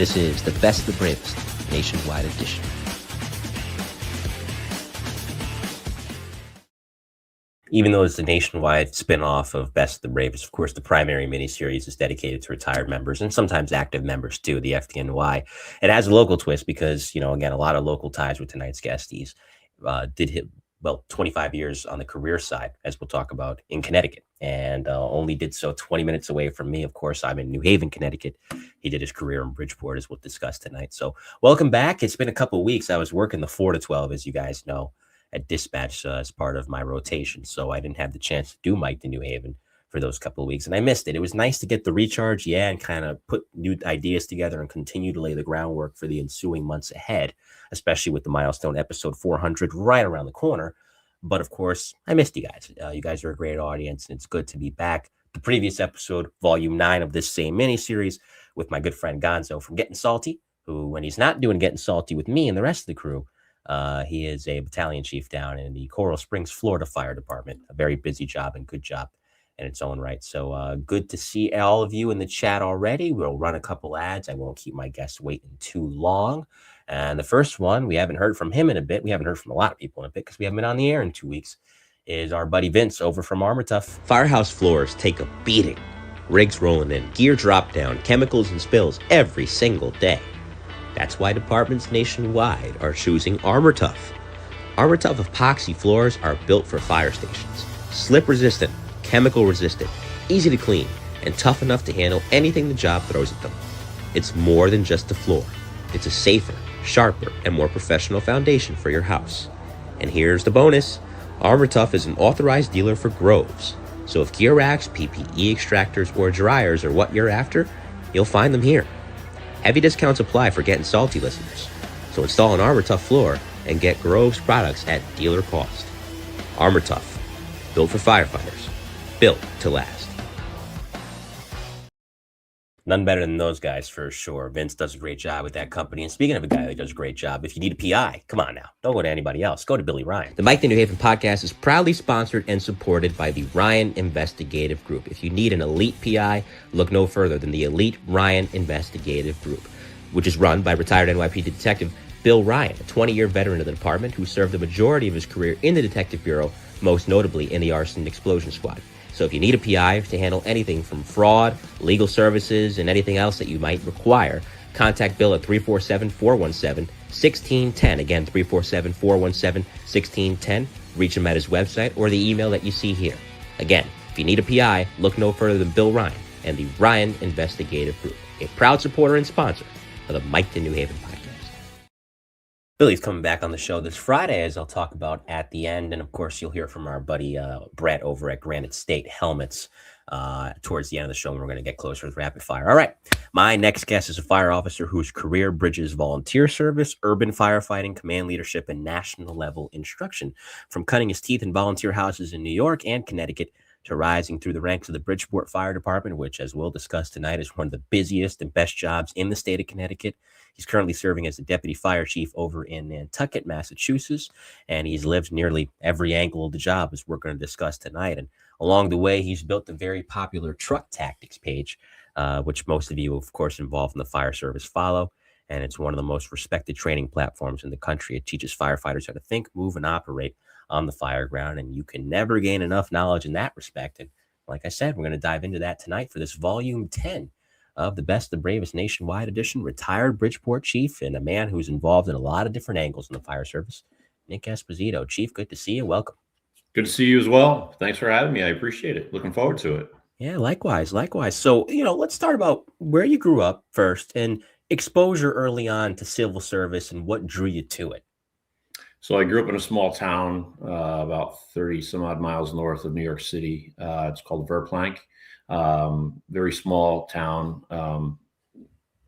This is the Best of the Bravest Nationwide Edition. Even though it's a nationwide spin-off of Best of the Bravest, of course, the primary miniseries is dedicated to retired members and sometimes active members too, the FDNY. It has a local twist because, again, a lot of local ties with tonight's guesties did hit, 25 years on the career side, as we'll talk about, in Connecticut, and only did so 20 minutes away from me. Of course, I'm in New Haven, Connecticut. He did his career in Bridgeport, as we'll discuss tonight. So welcome back. It's been a couple of weeks. I was working the 4 to 12, as you guys know, at dispatch as part of my rotation. So I didn't have the chance to do Mike to New Haven for those couple of weeks. And I missed it. It was nice to get the recharge, and kind of put new ideas together and continue to lay the groundwork for the ensuing months ahead, especially with the milestone episode 400 right around the corner. But of course, I missed you guys. You guys are a great audience, and it's good to be back. The previous episode, volume 9 of this same miniseries, with my good friend Gonzo from Getting Salty, who, when he's not doing Getting Salty with me and the rest of the crew, he is a battalion chief down in the Coral Springs, Florida Fire Department. A very busy job and good job in its own right. So good to see all of you in the chat already. We'll run a couple ads. I won't keep my guests waiting too long. And the first one, we haven't heard from him in a bit. We haven't heard from a lot of people in a bit because we haven't been on the air in 2 weeks, is our buddy Vince over from Tuff. Firehouse floors take a beating. Rigs rolling in, gear drop down, chemicals and spills every single day. That's why departments nationwide are choosing Tuff. Tuff epoxy floors are built for fire stations. Slip resistant, chemical resistant, easy to clean, and tough enough to handle anything the job throws at them. It's more than just a floor. It's a safer, sharper, and more professional foundation for your house. And here's the bonus. Tuff is an authorized dealer for Groves. So if gear racks, PPE extractors, or dryers are what you're after, you'll find them here. Heavy discounts apply for Getting Salty listeners. So install an Tuff floor and get Groves products at dealer cost. Tuff, built for firefighters, built to last. None better than those guys, for sure. Vince does a great job with that company. And speaking of a guy that does a great job, if you need a PI, come on now. Don't go to anybody else. Go to Billy Ryan. The Mike to New Haven podcast is proudly sponsored and supported by the Ryan Investigative Group. If you need an elite PI, look no further than the Elite Ryan Investigative Group, which is run by retired NYPD detective Bill Ryan, a 20-year veteran of the department who served the majority of his career in the Detective Bureau, most notably in the Arson Explosion Squad. So if you need a PI to handle anything from fraud, legal services, and anything else that you might require, contact Bill at 347-417-1610. Again, 347-417-1610. Reach him at his website or the email that you see here. Again, if you need a PI, look no further than Bill Ryan and the Ryan Investigative Group, a proud supporter and sponsor of the Mike to New Haven podcast. Billy's coming back on the show this Friday, as I'll talk about at the end. And of course, you'll hear from our buddy Brett over at Granite State Helmets towards the end of the show, and we're going to get closer with rapid fire. All right. My next guest is a fire officer whose career bridges volunteer service, urban firefighting, command leadership, and national level instruction. From cutting his teeth in volunteer houses in New York and Connecticut to rising through the ranks of the Bridgeport Fire Department, which, as we'll discuss tonight, is one of the busiest and best jobs in the state of Connecticut. He's currently serving as the deputy fire chief over in Nantucket, Massachusetts, and he's lived nearly every angle of the job, as we're going to discuss tonight. And along the way, he's built the very popular Truck Tactics page, which most of you, of course, involved in the fire service follow. And it's one of the most respected training platforms in the country. It teaches firefighters how to think, move, and operate on the fire ground, and you can never gain enough knowledge in that respect. And like I said, we're going to dive into that tonight for this volume 10 of the Best, the Bravest Nationwide Edition. Retired Bridgeport chief and a man who's involved in a lot of different angles in the fire service, Nick Esposito. Chief, good to see you. Welcome. Good to see you as well. Thanks for having me. I appreciate it. Looking forward to it. Yeah, likewise. So, let's start about where you grew up first and exposure early on to civil service and what drew you to it. So I grew up in a small town about 30 some odd miles north of New York City. It's called Verplank. Very small town.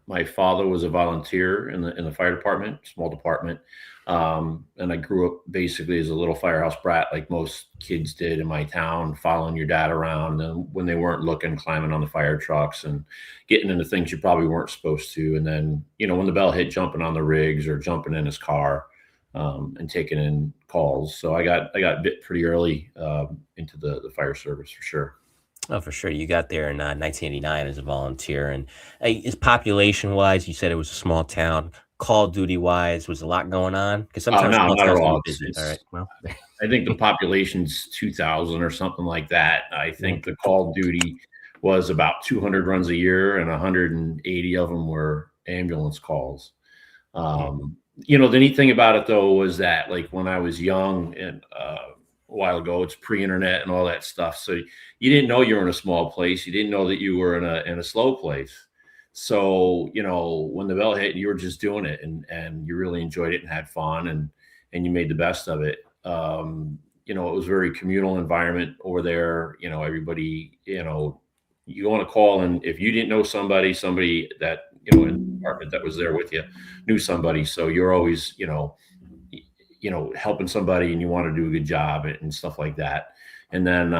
My father was a volunteer in the fire department, small department. And I grew up basically as a little firehouse brat, like most kids did in my town, following your dad around and when they weren't looking, climbing on the fire trucks and getting into things you probably weren't supposed to. And then, when the bell hit, jumping on the rigs or jumping in his car, and taking in calls. So I got bit pretty early into the fire service for sure. Oh, for sure. You got there in 1989 as a volunteer, and is population wise, you said it was a small town. Call duty wise, was a lot going on because Oh, sometimes no, small not at towns can be all. busy. All right. Well, I think the population's 2,000 or something like that. I mm, think the call duty was about 200 runs a year, and 180 of them were ambulance calls. mm, The neat thing about it though was that, like, when I was young and a while ago, it's pre-internet and all that stuff. So you didn't know you were in a small place. You didn't know that you were in a slow place. So when the bell hit, you were just doing it, and you really enjoyed it and had fun, and you made the best of it. It was a very communal environment over there. Everybody, you go on a call, and if you didn't know somebody that in the department that was there with you knew somebody. So you're always, helping somebody, and you want to do a good job and stuff like that. And then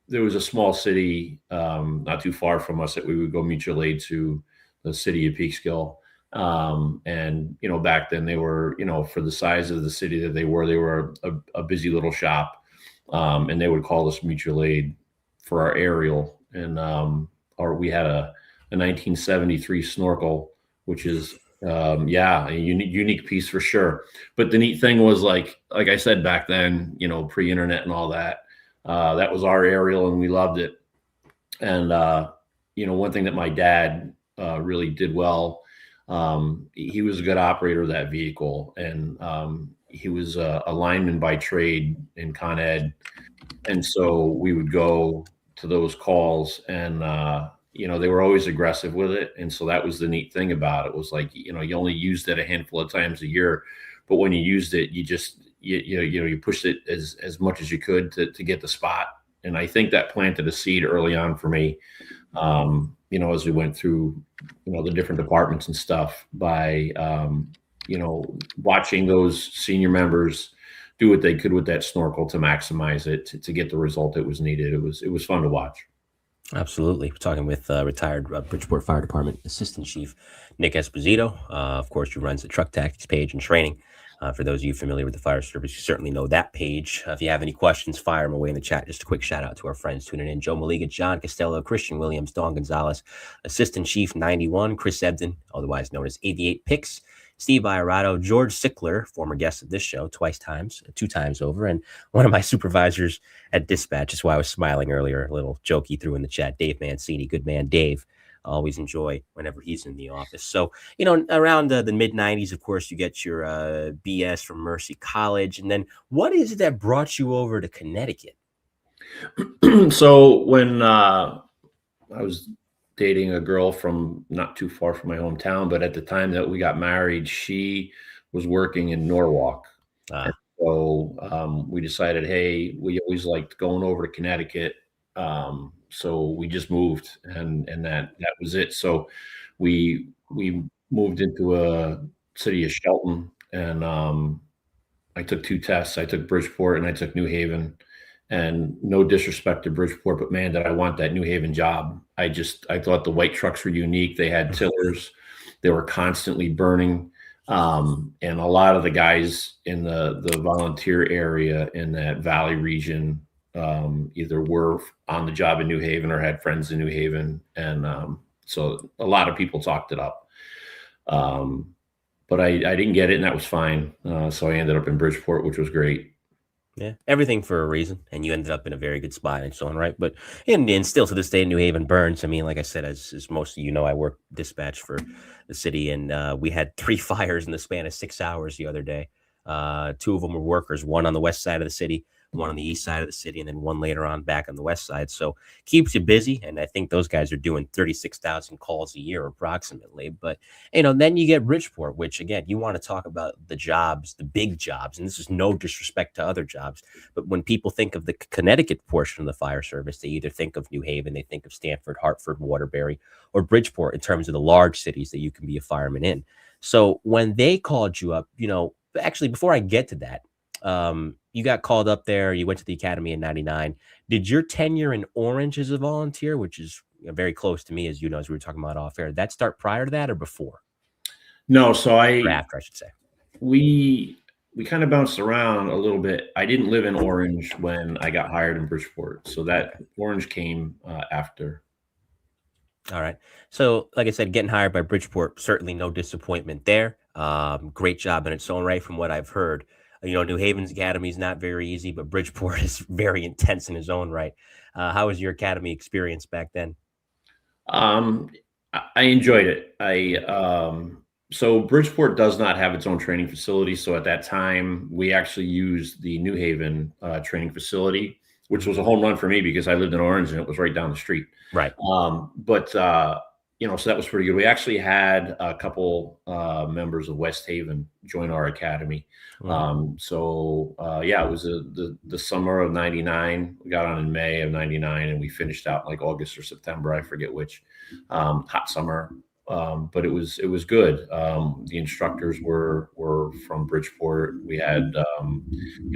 there was a small city not too far from us that we would go mutual aid to, the city of Peekskill. And back then they were, for the size of the city that they were a busy little shop. And they would call us mutual aid for our aerial. And or we had a 1973 snorkel, which is yeah, a unique piece for sure. But the neat thing was, like I said back then, pre-internet and all that, that was our aerial, and we loved it. And one thing that my dad really did well, he was a good operator of that vehicle, and he was a lineman by trade in Con Ed. And so we would go to those calls, and they were always aggressive with it. And so that was the neat thing about it, was like, you only used it a handful of times a year, but when you used it, you just you pushed it as much as you could to get the spot. And I think that planted a seed early on for me, as we went through the different departments and stuff, by watching those senior members do what they could with that snorkel to maximize it, to get the result that was needed. It was fun to watch. absolutely. We're talking with retired Bridgeport Fire Department Assistant Chief Nick Esposito. Of course, who runs the truck tactics page and training. For those of you familiar with the fire service, you certainly know that page. If you have any questions, fire them away in the chat. Just a quick shout out to our friends tuning in: Joe Maliga, John Costello, Christian Williams, Don Gonzalez, Assistant Chief 91, Chris Ebden, otherwise known as 88 Picks, Steve Iarato, George Sickler, former guest of this show two times over, and one of my supervisors at dispatch. That's why I was smiling earlier. A little joke he threw in the chat: Dave Mancini, good man, Dave. Always enjoy whenever he's in the office. So, around the mid 90s, of course, you get your BS from Mercy College. And then what is it that brought you over to Connecticut? So when I was dating a girl from not too far from my hometown, but at the time that we got married, she was working in Norwalk. So we decided, hey, we always liked going over to Connecticut. So we just moved, and that was it. So we moved into a city of Shelton, and I took two tests. I took Bridgeport and I took New Haven. And no disrespect to Bridgeport, but man, did I want that New Haven job. I thought the white trucks were unique. They had tillers. They were constantly burning. And a lot of the guys in the volunteer area in that valley region either were on the job in New Haven or had friends in New Haven. And so a lot of people talked it up. But I didn't get it, and that was fine. So I ended up in Bridgeport, which was great. Yeah, everything for a reason, and you ended up in a very good spot and so on, right? But and still to this day, New Haven burns. I mean, like I said, as most of you know, I work dispatch for the city, and we had 3 fires in the span of 6 hours the other day. 2 of them were workers, one on the west side of the city, one on the east side of the city, and then one later on back on the west side. So keeps you busy, and I think those guys are doing 36,000 calls a year approximately. But then you get Bridgeport, which again, you want to talk about the jobs, the big jobs, and this is no disrespect to other jobs, but when people think of the Connecticut portion of the fire service, they either think of New Haven, they think of Stamford, Hartford, Waterbury, or Bridgeport in terms of the large cities that you can be a fireman in. So when they called you up, actually, before I get to that, you got called up there. You went to the academy in '99. Did your tenure in Orange as a volunteer, which is very close to me, as as we were talking about off air, did that start prior to that or before? No, so Or after, I should say. we we kind of bounced around a little bit. I didn't live in Orange when I got hired in Bridgeport, so that Orange came after. All right. So, like I said, getting hired by Bridgeport, certainly no disappointment there. Great job in its own right, from what I've heard. New Haven's academy is not very easy, but Bridgeport is very intense in its own right. How was your academy experience back then? Um, I enjoyed it. So Bridgeport does not have its own training facility. So at that time, we actually used the New Haven training facility, which Mhm. was a home run for me because I lived in Orange and it was right down the street. Right. But so that was pretty good. We actually had a couple members of West Haven join our academy. Mhm. Yeah, it was the summer of '99. We got on in May of '99, and we finished out like August or September. I forget which. Hot summer, but it was good. The instructors were from Bridgeport. We had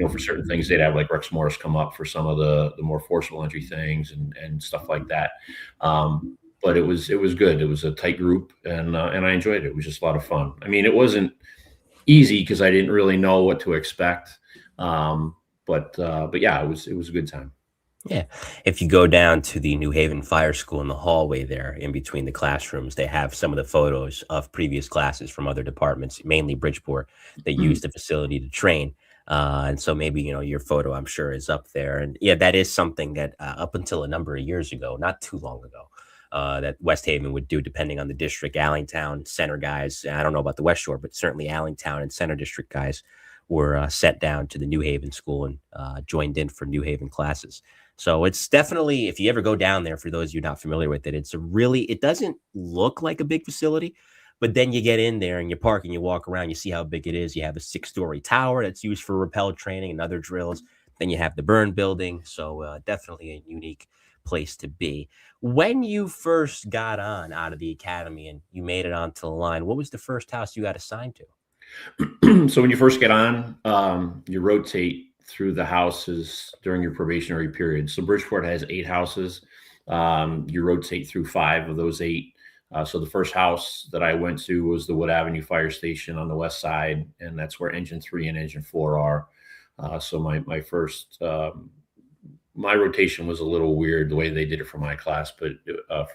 for certain things they'd have like Rex Morris come up for some of the more forcible entry things and stuff like that. But it was good. It was a tight group, and I enjoyed it. It was just a lot of fun. I mean, it wasn't easy because I didn't really know what to expect. But yeah, it was a good time. Yeah. If you go down to the New Haven Fire School in the hallway there, in between the classrooms, they have some of the photos of previous classes from other departments, mainly Bridgeport, that Mhm. use the facility to train. And so maybe, your photo, I'm sure, is up there. And yeah, that is something that up until a number of years ago, not too long ago, that West Haven would do, depending on the district. Allentown, Center guys, I don't know about the West Shore, but certainly Allentown and Center district guys were sent down to the New Haven school and joined in for New Haven classes. So it's definitely, if you ever go down there, for those of you not familiar with it, it doesn't look like a big facility, but then you get in there and you park and you walk around, you see how big it is. You have a 6-story tower that's used for rappel training and other drills. Then you have the burn building. So definitely a unique place to be. When you first got on out of the academy and you made it onto the line, what was the first house you got assigned to? So when you first get on, you rotate through the houses during your probationary period. So Bridgeport has 8 houses. You rotate through 5 of those 8. So the first house that I went to was the Wood Avenue Fire Station on the west side, and that's where Engine 3 and Engine 4 are. So my rotation was a little weird the way they did it for my class, but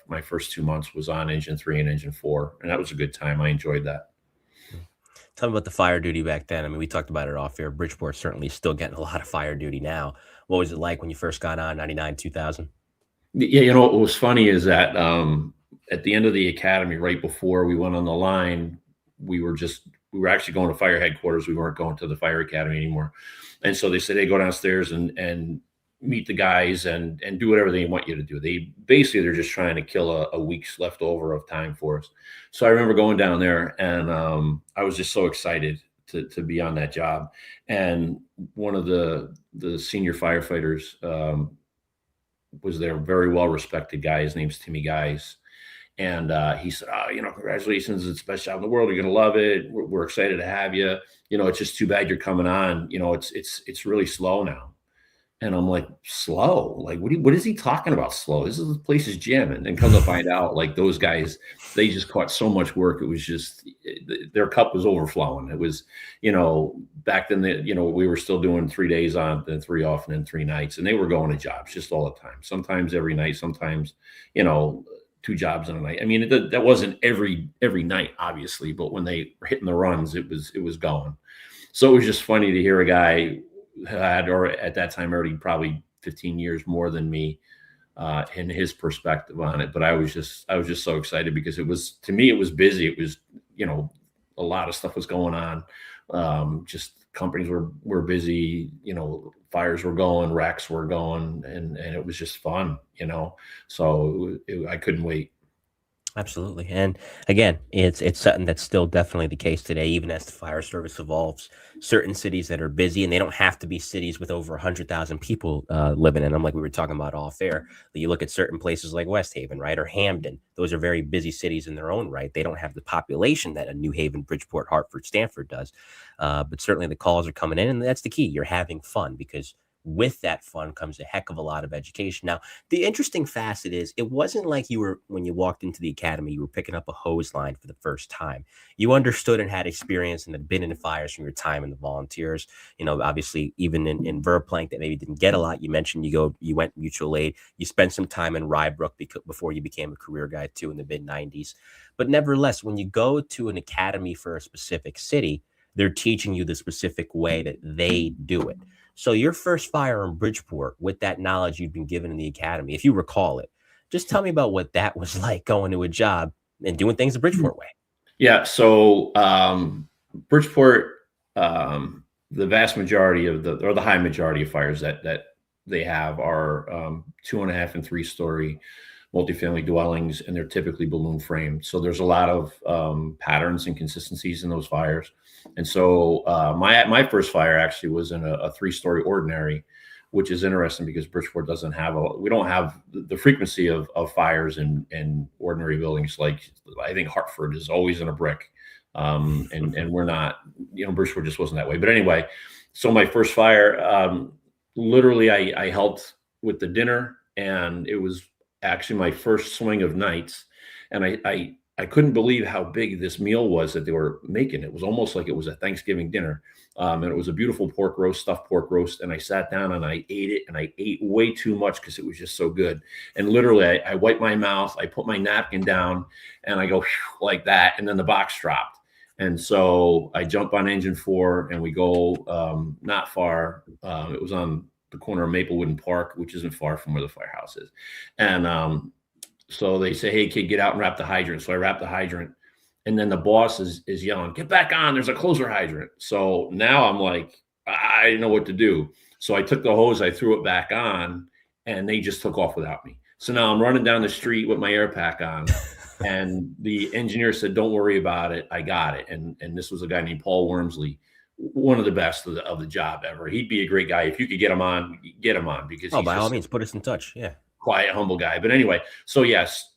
my first 2 months was on Engine 3 and Engine 4, and that was a good time. I enjoyed that. Mm. Tell me about the fire duty back then. I mean, we talked about it off air. Bridgeport certainly still getting a lot of fire duty now. What was it like when you first got on, 99, 2000? Yeah, what was funny is that at the end of the academy, right before we went on the line, we were actually going to fire headquarters. We weren't going to the fire academy anymore, and so they said, "Hey, go downstairs and meet the guys and do whatever they want you to do." They're just trying to kill a week's leftover of time for us. So I remember going down there, and I was just so excited to be on that job. And one of the senior firefighters was there, very well respected guy. His name's Timmy Guys. And he said, "Oh, congratulations. It's the best job in the world. You're going to love it. We're excited to have you. It's just too bad you're coming on. It's really slow now." And I'm like, "Slow? Like, what is he talking about slow? This is the place's gym." And come to find out, like, those guys, they just caught so much work. It was just, their cup was overflowing. It was, back then, we were still doing 3 days on, then 3 off, and then 3 nights. And they were going to jobs just all the time. Sometimes every night, sometimes, 2 jobs in a night. I mean, that wasn't every night, obviously, but when they were hitting the runs, it was going. So it was just funny to hear a guy who had, or at that time, already probably 15 years more than me, and his perspective on it. But I was just so excited because to me, it was busy. It was, a lot of stuff was going on. Just companies were busy, fires were going, racks were going, and it was just fun. So I couldn't wait. Absolutely. And again, it's something that's still definitely the case today, even as the fire service evolves. Certain cities that are busy, and they don't have to be cities with over 100,000 people living in them, like we were talking about off air. You look at certain places like West Haven, right, or Hamden. Those are very busy cities in their own right. They don't have the population that a New Haven, Bridgeport, Hartford, Stanford does. But certainly the calls are coming in, and that's the key. You're having fun because with that fun comes a heck of a lot of education. Now, the interesting facet is it wasn't like you were, when you walked into the academy, you were picking up a hose line for the first time. You understood and had experience and had been in fires from your time in the volunteers. Obviously, even in Verplank that maybe didn't get a lot. You mentioned you went mutual aid. You spent some time in Rybrook before you became a career guy too in the mid 90s. But nevertheless, when you go to an academy for a specific city, they're teaching you the specific way that they do it. So your first fire in Bridgeport, with that knowledge you'd been given in the academy, if you recall it, just tell me about what that was like going to a job and doing things the Bridgeport way. Yeah. So Bridgeport, the vast majority of the high majority of fires that they have are 2.5 and 3 story multifamily dwellings, and they're typically balloon framed. So there's a lot of patterns and consistencies in those fires. And so my first fire actually was in a 3-story ordinary, which is interesting because Bridgeport we don't have the frequency of fires in ordinary buildings. Like I think Hartford is always in a brick. And we're not, Bridgeport just wasn't that way. But anyway, so my first fire, literally I helped with the dinner, and it was actually my first swing of nights. And I couldn't believe how big this meal was that they were making. It was almost like it was a Thanksgiving dinner. And it was a beautiful pork roast, stuffed pork roast. And I sat down and I ate it, and I ate way too much because it was just so good. And literally I wiped my mouth, I put my napkin down, and I go like that. And then the box dropped. And so I jump on engine 4 and we go not far. It was on the corner of Maplewood and Park, which isn't far from where the firehouse is. And so they say, "Hey, kid, get out and wrap the hydrant." So I wrap the hydrant, and then the boss is yelling, "Get back on, there's a closer hydrant." So now I'm like, I didn't know what to do. So I took the hose, I threw it back on, and they just took off without me. So now I'm running down the street with my air pack on. And the engineer said, "Don't worry about it. I got it." And this was a guy named Paul Wormsley, one of the best of the job ever. He'd be a great guy. If you could get him on because by all means, put us in touch. Yeah. Quiet, humble guy. But anyway, so yes,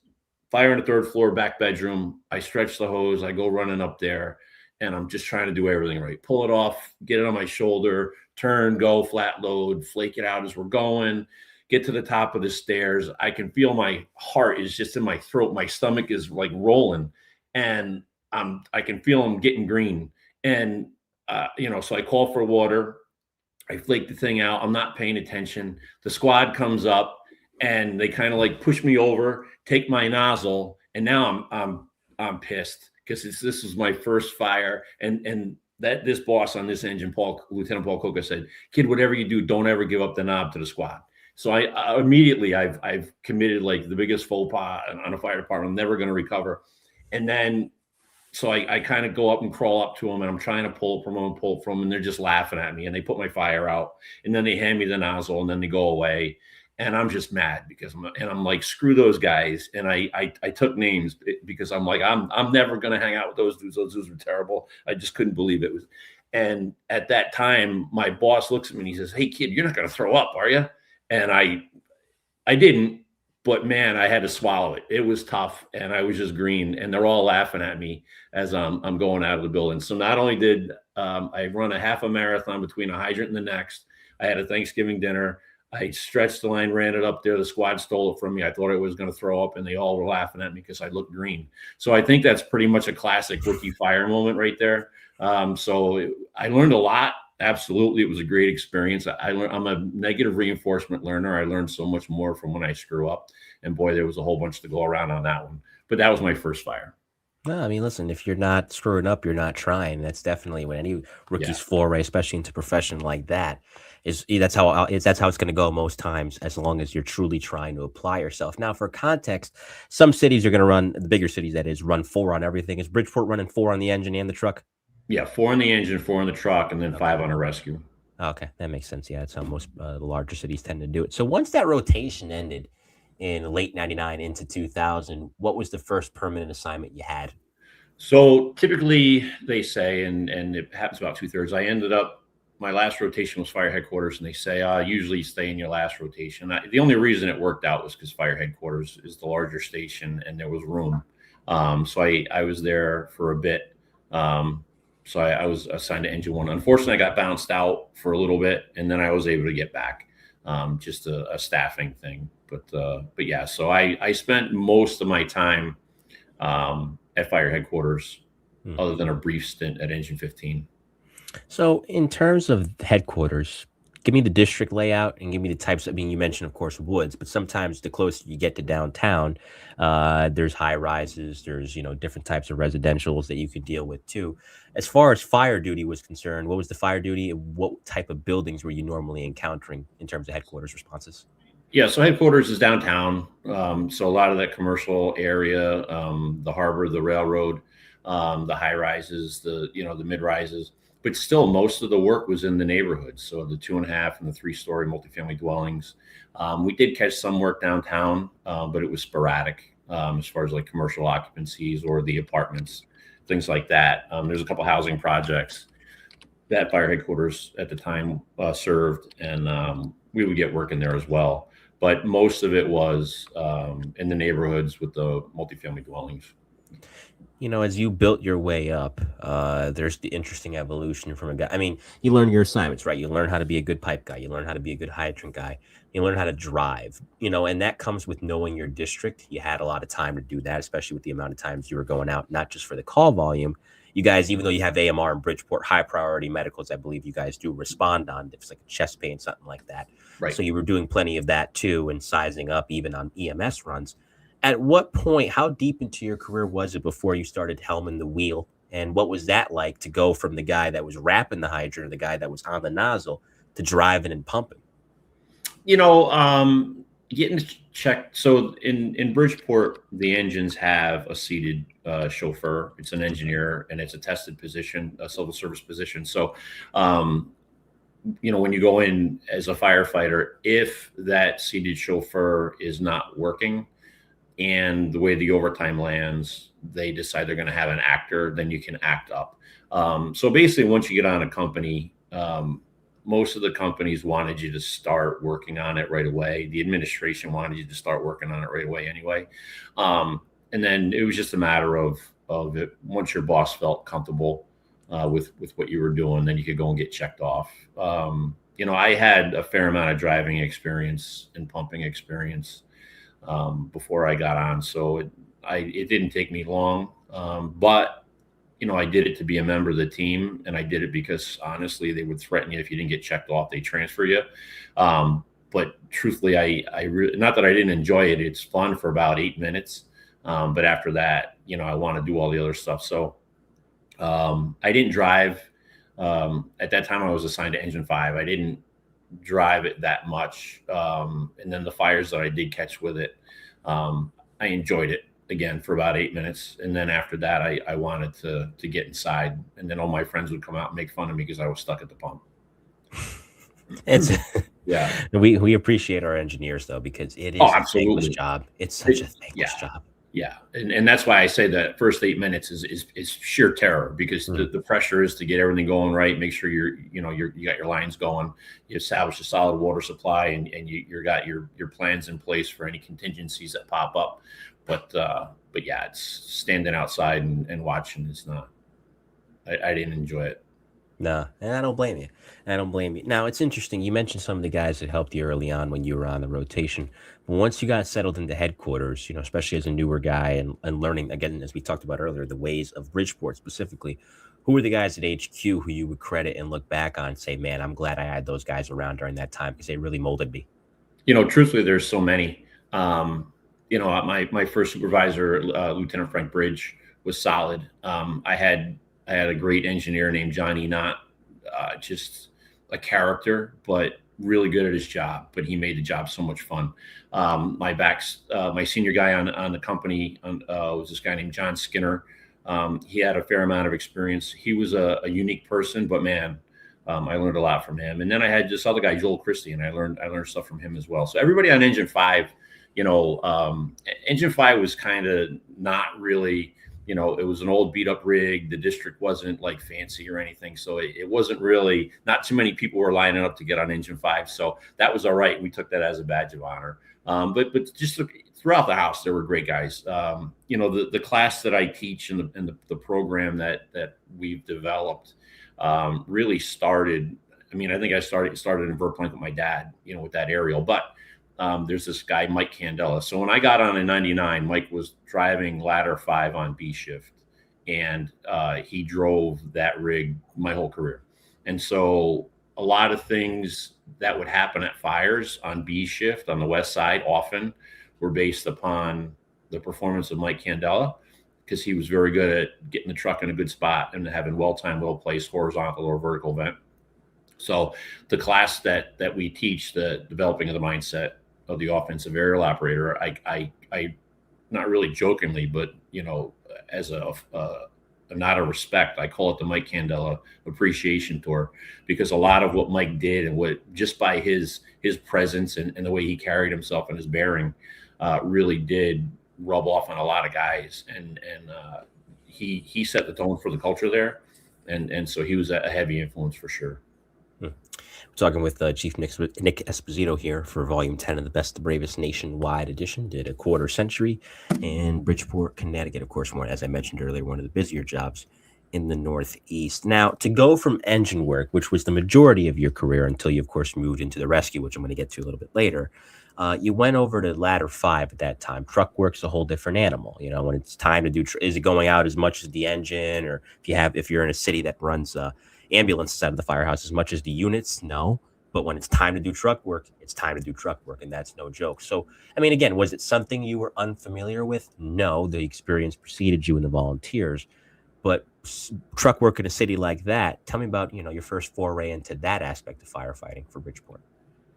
fire on the 3rd floor, back bedroom. I stretch the hose. I go running up there, and I'm just trying to do everything right. Pull it off, get it on my shoulder, turn, go, flat load, flake it out as we're going. Get to the top of the stairs. I can feel my heart is just in my throat. My stomach is like rolling, and I can feel them getting green. And so I call for water. I flake the thing out. I'm not paying attention. The squad comes up, and they kind of like push me over, take my nozzle, and now I'm pissed because this was my first fire, and that this boss on this engine, Lieutenant Paul Coca, said, "Kid, whatever you do, don't ever give up the knob to the squad." So I immediately I've committed like the biggest faux pas on a fire department. I'm never going to recover. And then so I kind of go up and crawl up to them, and I'm trying to pull from them, and they're just laughing at me, and they put my fire out, and then they hand me the nozzle, and then they go away. And I'm just mad because I'm like, screw those guys. And I took names because I'm like, I'm never going to hang out with those dudes. Those dudes were terrible. I just couldn't believe it was. And at that time, my boss looks at me and he says, "Hey kid, you're not going to throw up, are you?" And I didn't, but man, I had to swallow it. It was tough, and I was just green, and they're all laughing at me as I'm going out of the building. So not only did I run a half a marathon between a hydrant and the next, I had a Thanksgiving dinner. I stretched the line, ran it up there. The squad stole it from me. I thought I was going to throw up, and they all were laughing at me because I looked green. So I think that's pretty much a classic rookie fire moment right there. So I learned a lot. Absolutely. It was a great experience. I'm a negative reinforcement learner. I learned so much more from when I screw up, and boy, there was a whole bunch to go around on that one, but that was my first fire. No, I mean, listen, if you're not screwing up, you're not trying. That's definitely when any rookie's foray, especially into a profession like that, that's how it's going to go most times, as long as you're truly trying to apply yourself. Now, for context, some cities are going to run, the bigger cities that is, run 4 on everything. Is Bridgeport running 4 on the engine and the truck? Yeah, 4 on the engine, 4 on the truck, and then 5 on a rescue. Okay, that makes sense. Yeah, that's how most the larger cities tend to do it. So once that rotation ended in late 99 into 2000, what was the first permanent assignment you had? So typically they say, and it happens about 2/3, I ended up, my last rotation was fire headquarters, and they say, usually stay in your last rotation. The only reason it worked out was because fire headquarters is the larger station and there was room. So I was there for a bit. So I was assigned to engine 1. Unfortunately, I got bounced out for a little bit, and then I was able to get back. Just a staffing thing. But yeah, so I spent most of my time at fire headquarters, other than a brief stint at Engine 15. So, in terms of headquarters, give me the district layout and give me the types. I mean, you mentioned, of course, woods, but sometimes the closer you get to downtown, there's high rises, there's different types of residentials that you could deal with too. As far as fire duty was concerned, what was the fire duty? And what type of buildings were you normally encountering in terms of headquarters responses? Yeah, so headquarters is downtown. So a lot of that commercial area, the harbor, the railroad, the high rises, the mid rises, but still most of the work was in the neighborhoods. So the 2.5 and the 3-story multifamily dwellings. We did catch some work downtown, but it was sporadic as far as like commercial occupancies or the apartments, things like that. There's a couple housing projects that fire headquarters at the time served, and we would get work in there as well. But most of it was in the neighborhoods with the multifamily dwellings. As you built your way up, there's the interesting evolution from a guy. I mean, you learn your assignments, right? You learn how to be a good pipe guy. You learn how to be a good hydrant guy. You learn how to drive, and that comes with knowing your district. You had a lot of time to do that, especially with the amount of times you were going out, not just for the call volume. You guys, even though you have AMR in Bridgeport, high priority medicals, I believe you guys do respond on if it's like a chest pain, something like that. Right. So you were doing plenty of that too, and sizing up even on EMS runs. At what point, how deep into your career was it before you started helming the wheel? And what was that like to go from the guy that was wrapping the hydrant or the guy that was on the nozzle to driving and pumping? Getting checked. So in Bridgeport, the engines have a seated chauffeur. It's an engineer, and it's a tested position, a civil service position. So, when you go in as a firefighter, if that seated chauffeur is not working, and the way the overtime lands, they decide they're going to have an actor, then you can act up. So basically, once you get on a company, most of the companies wanted you to start working on it right away. The administration wanted you to start working on it right away anyway. And then it was just a matter of it. Once your boss felt comfortable with what you were doing, then you could go and get checked off. I had a fair amount of driving experience and pumping experience before I got on. So it didn't take me long, but I did it to be a member of the team, and I did it because honestly, they would threaten you if you didn't get checked off, they transfer you. But truthfully, I really, not that I didn't enjoy it. It's fun for about 8 minutes. But after that, I want to do all the other stuff. So I didn't drive. At that time, I was assigned to Engine 5. I didn't drive it that much. And then the fires that I did catch with it, I enjoyed it again for about 8 minutes. And then after that, I wanted to get inside. And then all my friends would come out and make fun of me because I was stuck at the pump. It's Yeah. we appreciate our engineers though, because it is a thankless job. It's such a thankless job. Yeah. And that's why I say that first 8 minutes is sheer terror, because the pressure is to get everything going right. Make sure you got your lines going, you establish a solid water supply, and you got your plans in place for any contingencies that pop up. But yeah, it's standing outside and watching. It's not, I didn't enjoy it. No, and I don't blame you. Now, it's interesting. You mentioned some of the guys that helped you early on when you were on the rotation. But once you got settled into headquarters, especially as a newer guy and learning, again, as we talked about earlier, the ways of Bridgeport specifically, who were the guys at HQ who you would credit and look back on and say, man, I'm glad I had those guys around during that time because they really molded me? Truthfully, there's so many. My first supervisor, Lieutenant Frank Bridge, was solid. I had a great engineer named Johnny Knott, just a character, but really good at his job. But he made the job so much fun. My senior guy on the company was this guy named John Skinner. He had a fair amount of experience. He was a unique person, but man, I learned a lot from him. And then I had this other guy, Joel Christie, and I learned stuff from him as well. So everybody on Engine 5, Engine 5 was kind of not really, it was an old beat up rig. The district wasn't like fancy or anything. So it wasn't really, not too many people were lining up to get on Engine 5. So that was all right. We took that as a badge of honor. But just throughout the house, there were great guys. The class that I teach and the program that we've developed really started. I mean, I think I started in Verplank with my dad, with that aerial. But there's this guy, Mike Candela. So when I got on in '99, Mike was driving ladder 5 on B shift, and he drove that rig my whole career. And so a lot of things that would happen at fires on B shift on the west side often were based upon the performance of Mike Candela, because he was very good at getting the truck in a good spot and having well-timed, well-placed horizontal or vertical vent. So the class that we teach, the developing of the mindset of the offensive aerial operator, I not really jokingly, but as a not a respect, I call it the Mike Candela appreciation tour, because a lot of what Mike did and what just by his presence and the way he carried himself and his bearing really did rub off on a lot of guys, and he set the tone for the culture there, and so he was a heavy influence for sure. Talking with Chief Nick Esposito here for Volume 10 of the Best the Bravest Nationwide Edition. Did a quarter century in Bridgeport, Connecticut. Of course, as I mentioned earlier, one of the busier jobs in the Northeast. Now, to go from engine work, which was the majority of your career until you, of course, moved into the rescue, which I'm going to get to a little bit later, you went over to ladder 5 at that time. Truck work's a whole different animal. When it's time to do, is it going out as much as the engine, or if you're in a city that runs ambulances out of the firehouse as much as the units? No. But when it's time to do truck work, it's time to do truck work, and that's no joke. So, I mean, again, was it something you were unfamiliar with? No, the experience preceded you in the volunteers. But truck work in a city like that, tell me about, your first foray into that aspect of firefighting for Bridgeport.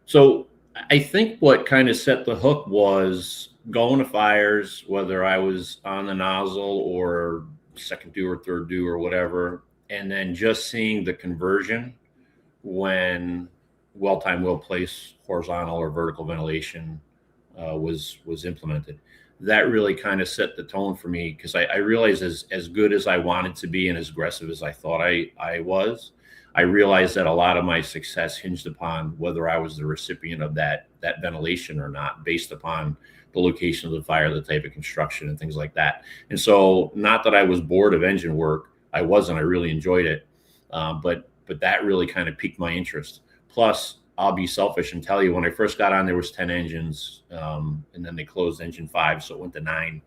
So I think what kind of set the hook was going to fires, whether I was on the nozzle or second due or third due or whatever, and then just seeing the conversion when well-timed, well-placed horizontal or vertical ventilation was implemented. That really kind of set the tone for me, because I realized as good as I wanted to be and as aggressive as I thought I was, I realized that a lot of my success hinged upon whether I was the recipient of that ventilation or not, based upon the location of the fire, the type of construction, and things like that. And so, not that I was bored of engine work, I wasn't. I really enjoyed it, but that really kind of piqued my interest. Plus, I'll be selfish and tell you, when I first got on, there was 10 engines, and then they closed engine 5, so it went to 9,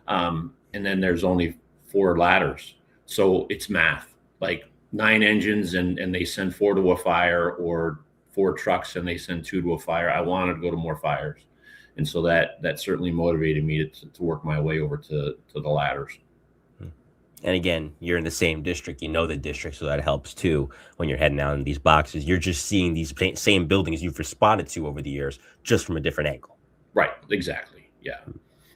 and then there's only 4 ladders. So it's math, like 9 engines, and they send 4 to a fire, or 4 trucks and they send 2 to a fire. I wanted to go to more fires, and so that certainly motivated me to work my way over to the ladders. And again, you're in the same district, the district, so that helps too. When you're heading out in these boxes, you're just seeing these same buildings you've responded to over the years, just from a different angle. Right, exactly, yeah.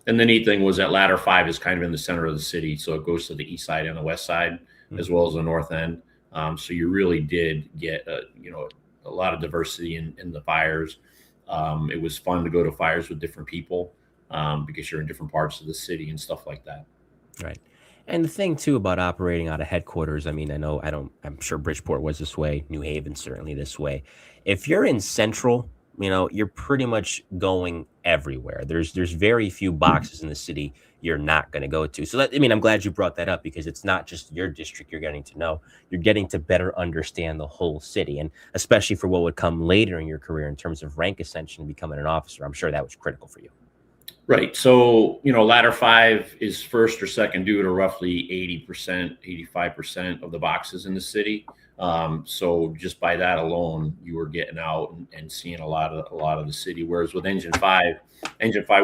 And the neat thing was that ladder 5 is kind of in the center of the city, so it goes to the east side and the west side, as well as the north end. So you really did get a lot of diversity in the fires. It was fun to go to fires with different people, because you're in different parts of the city and stuff like that. Right. And the thing too about operating out of headquarters, I mean, I'm sure Bridgeport was this way, New Haven certainly this way. If you're in central, you're pretty much going everywhere. There's very few boxes in the city you're not going to go to. So I'm glad you brought that up, because it's not just your district you're getting to know. You're getting to better understand the whole city, and especially for what would come later in your career in terms of rank ascension and becoming an officer. I'm sure that was critical for you. Right. So, ladder 5 is first or second due to roughly 80%, 85% of the boxes in the city. So just by that alone, you were getting out and seeing a lot of the city. Whereas with engine 5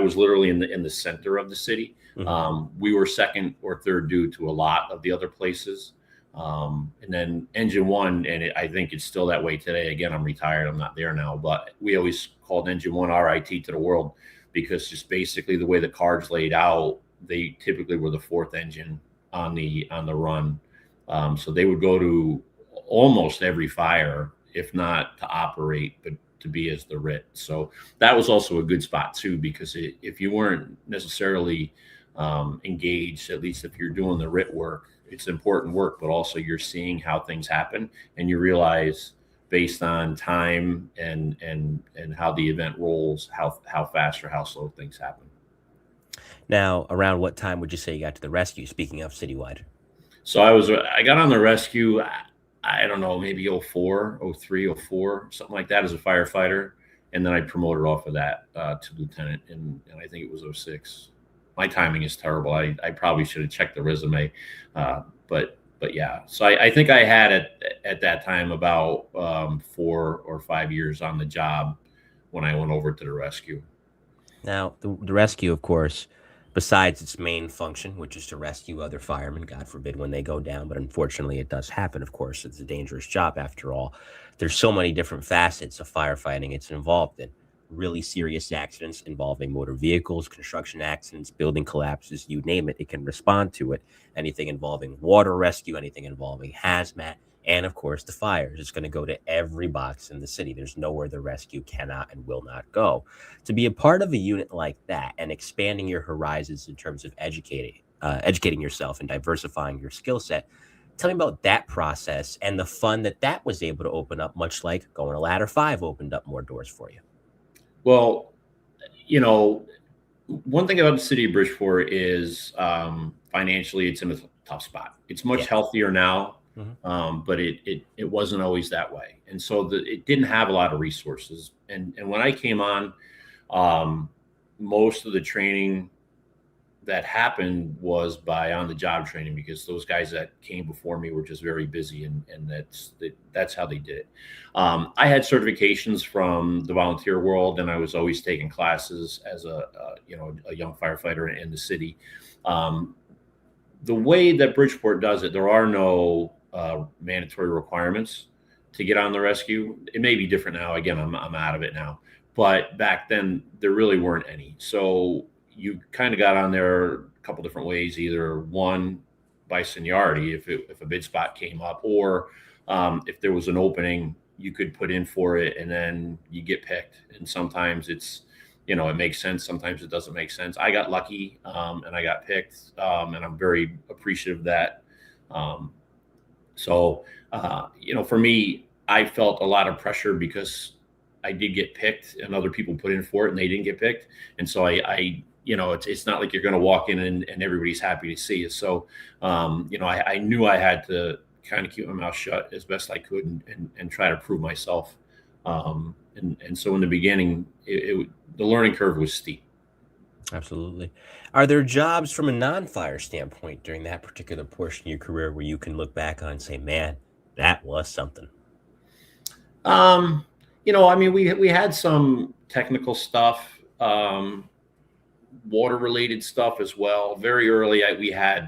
was literally in the center of the city. Mm-hmm. We were second or third due to a lot of the other places. And then engine 1, and I think it's still that way today. Again, I'm retired. I'm not there now, but we always called engine 1 RIT to the world, because just basically the way the cards laid out, they typically were the 4th engine on the run. So they would go to almost every fire, if not to operate, but to be as the RIT. So that was also a good spot too, because if you weren't necessarily engaged, at least if you're doing the RIT work, it's important work, but also you're seeing how things happen, and you realize, based on time and how the event rolls, how fast or how slow things happen. Now, around what time would you say you got to the rescue? Speaking of citywide. So I got on the rescue. I don't know, maybe 04, 03, 04, something like that as a firefighter. And then I promoted off of that to lieutenant, and I think it was 06. My timing is terrible. I probably should have checked the resume, but yeah. So I think I had at that time about 4 or 5 years on the job when I went over to the rescue. Now, the rescue, of course, besides its main function, which is to rescue other firemen, God forbid, when they go down, but unfortunately it does happen, of course, it's a dangerous job after all. There's so many different facets of firefighting it's involved in. Really serious accidents involving motor vehicles, construction accidents, building collapses, you name it, it can respond to it. Anything involving water rescue, anything involving hazmat, and of course the fires. It's going to go to every box in the city. There's nowhere the rescue cannot and will not go. To be a part of a unit like that and expanding your horizons in terms of educating yourself and diversifying your skill set, tell me about that process and the fun that was able to open up, much like going to ladder 5 opened up more doors for you. Well, one thing about the city of Bridgeport is financially it's in a tough spot. It's much healthier now, but it wasn't always that way. And so it didn't have a lot of resources. And when I came on, most of the training that happened was by on the job training, because those guys that came before me were just very busy, and that's how they did it. I had certifications from the volunteer world, and I was always taking classes as a young firefighter in the city. The way that Bridgeport does it, there are no mandatory requirements to get on the rescue. It may be different now. Again, I'm out of it now, but back then there really weren't any. So you kind of got on there a couple different ways, either one by seniority, if a bid spot came up, or if there was an opening, you could put in for it and then you get picked. And sometimes it's, it makes sense. Sometimes it doesn't make sense. I got lucky and I got picked, and I'm very appreciative of that. For me, I felt a lot of pressure because I did get picked and other people put in for it and they didn't get picked. And so it's not like you're going to walk in and everybody's happy to see you. So, I knew I had to kind of keep my mouth shut as best I could and try to prove myself. And so in the beginning, the learning curve was steep. Absolutely. Are there jobs from a non-fire standpoint during that particular portion of your career where you can look back on and say, man, that was something? We had some technical stuff, water related stuff as well. Very early, we had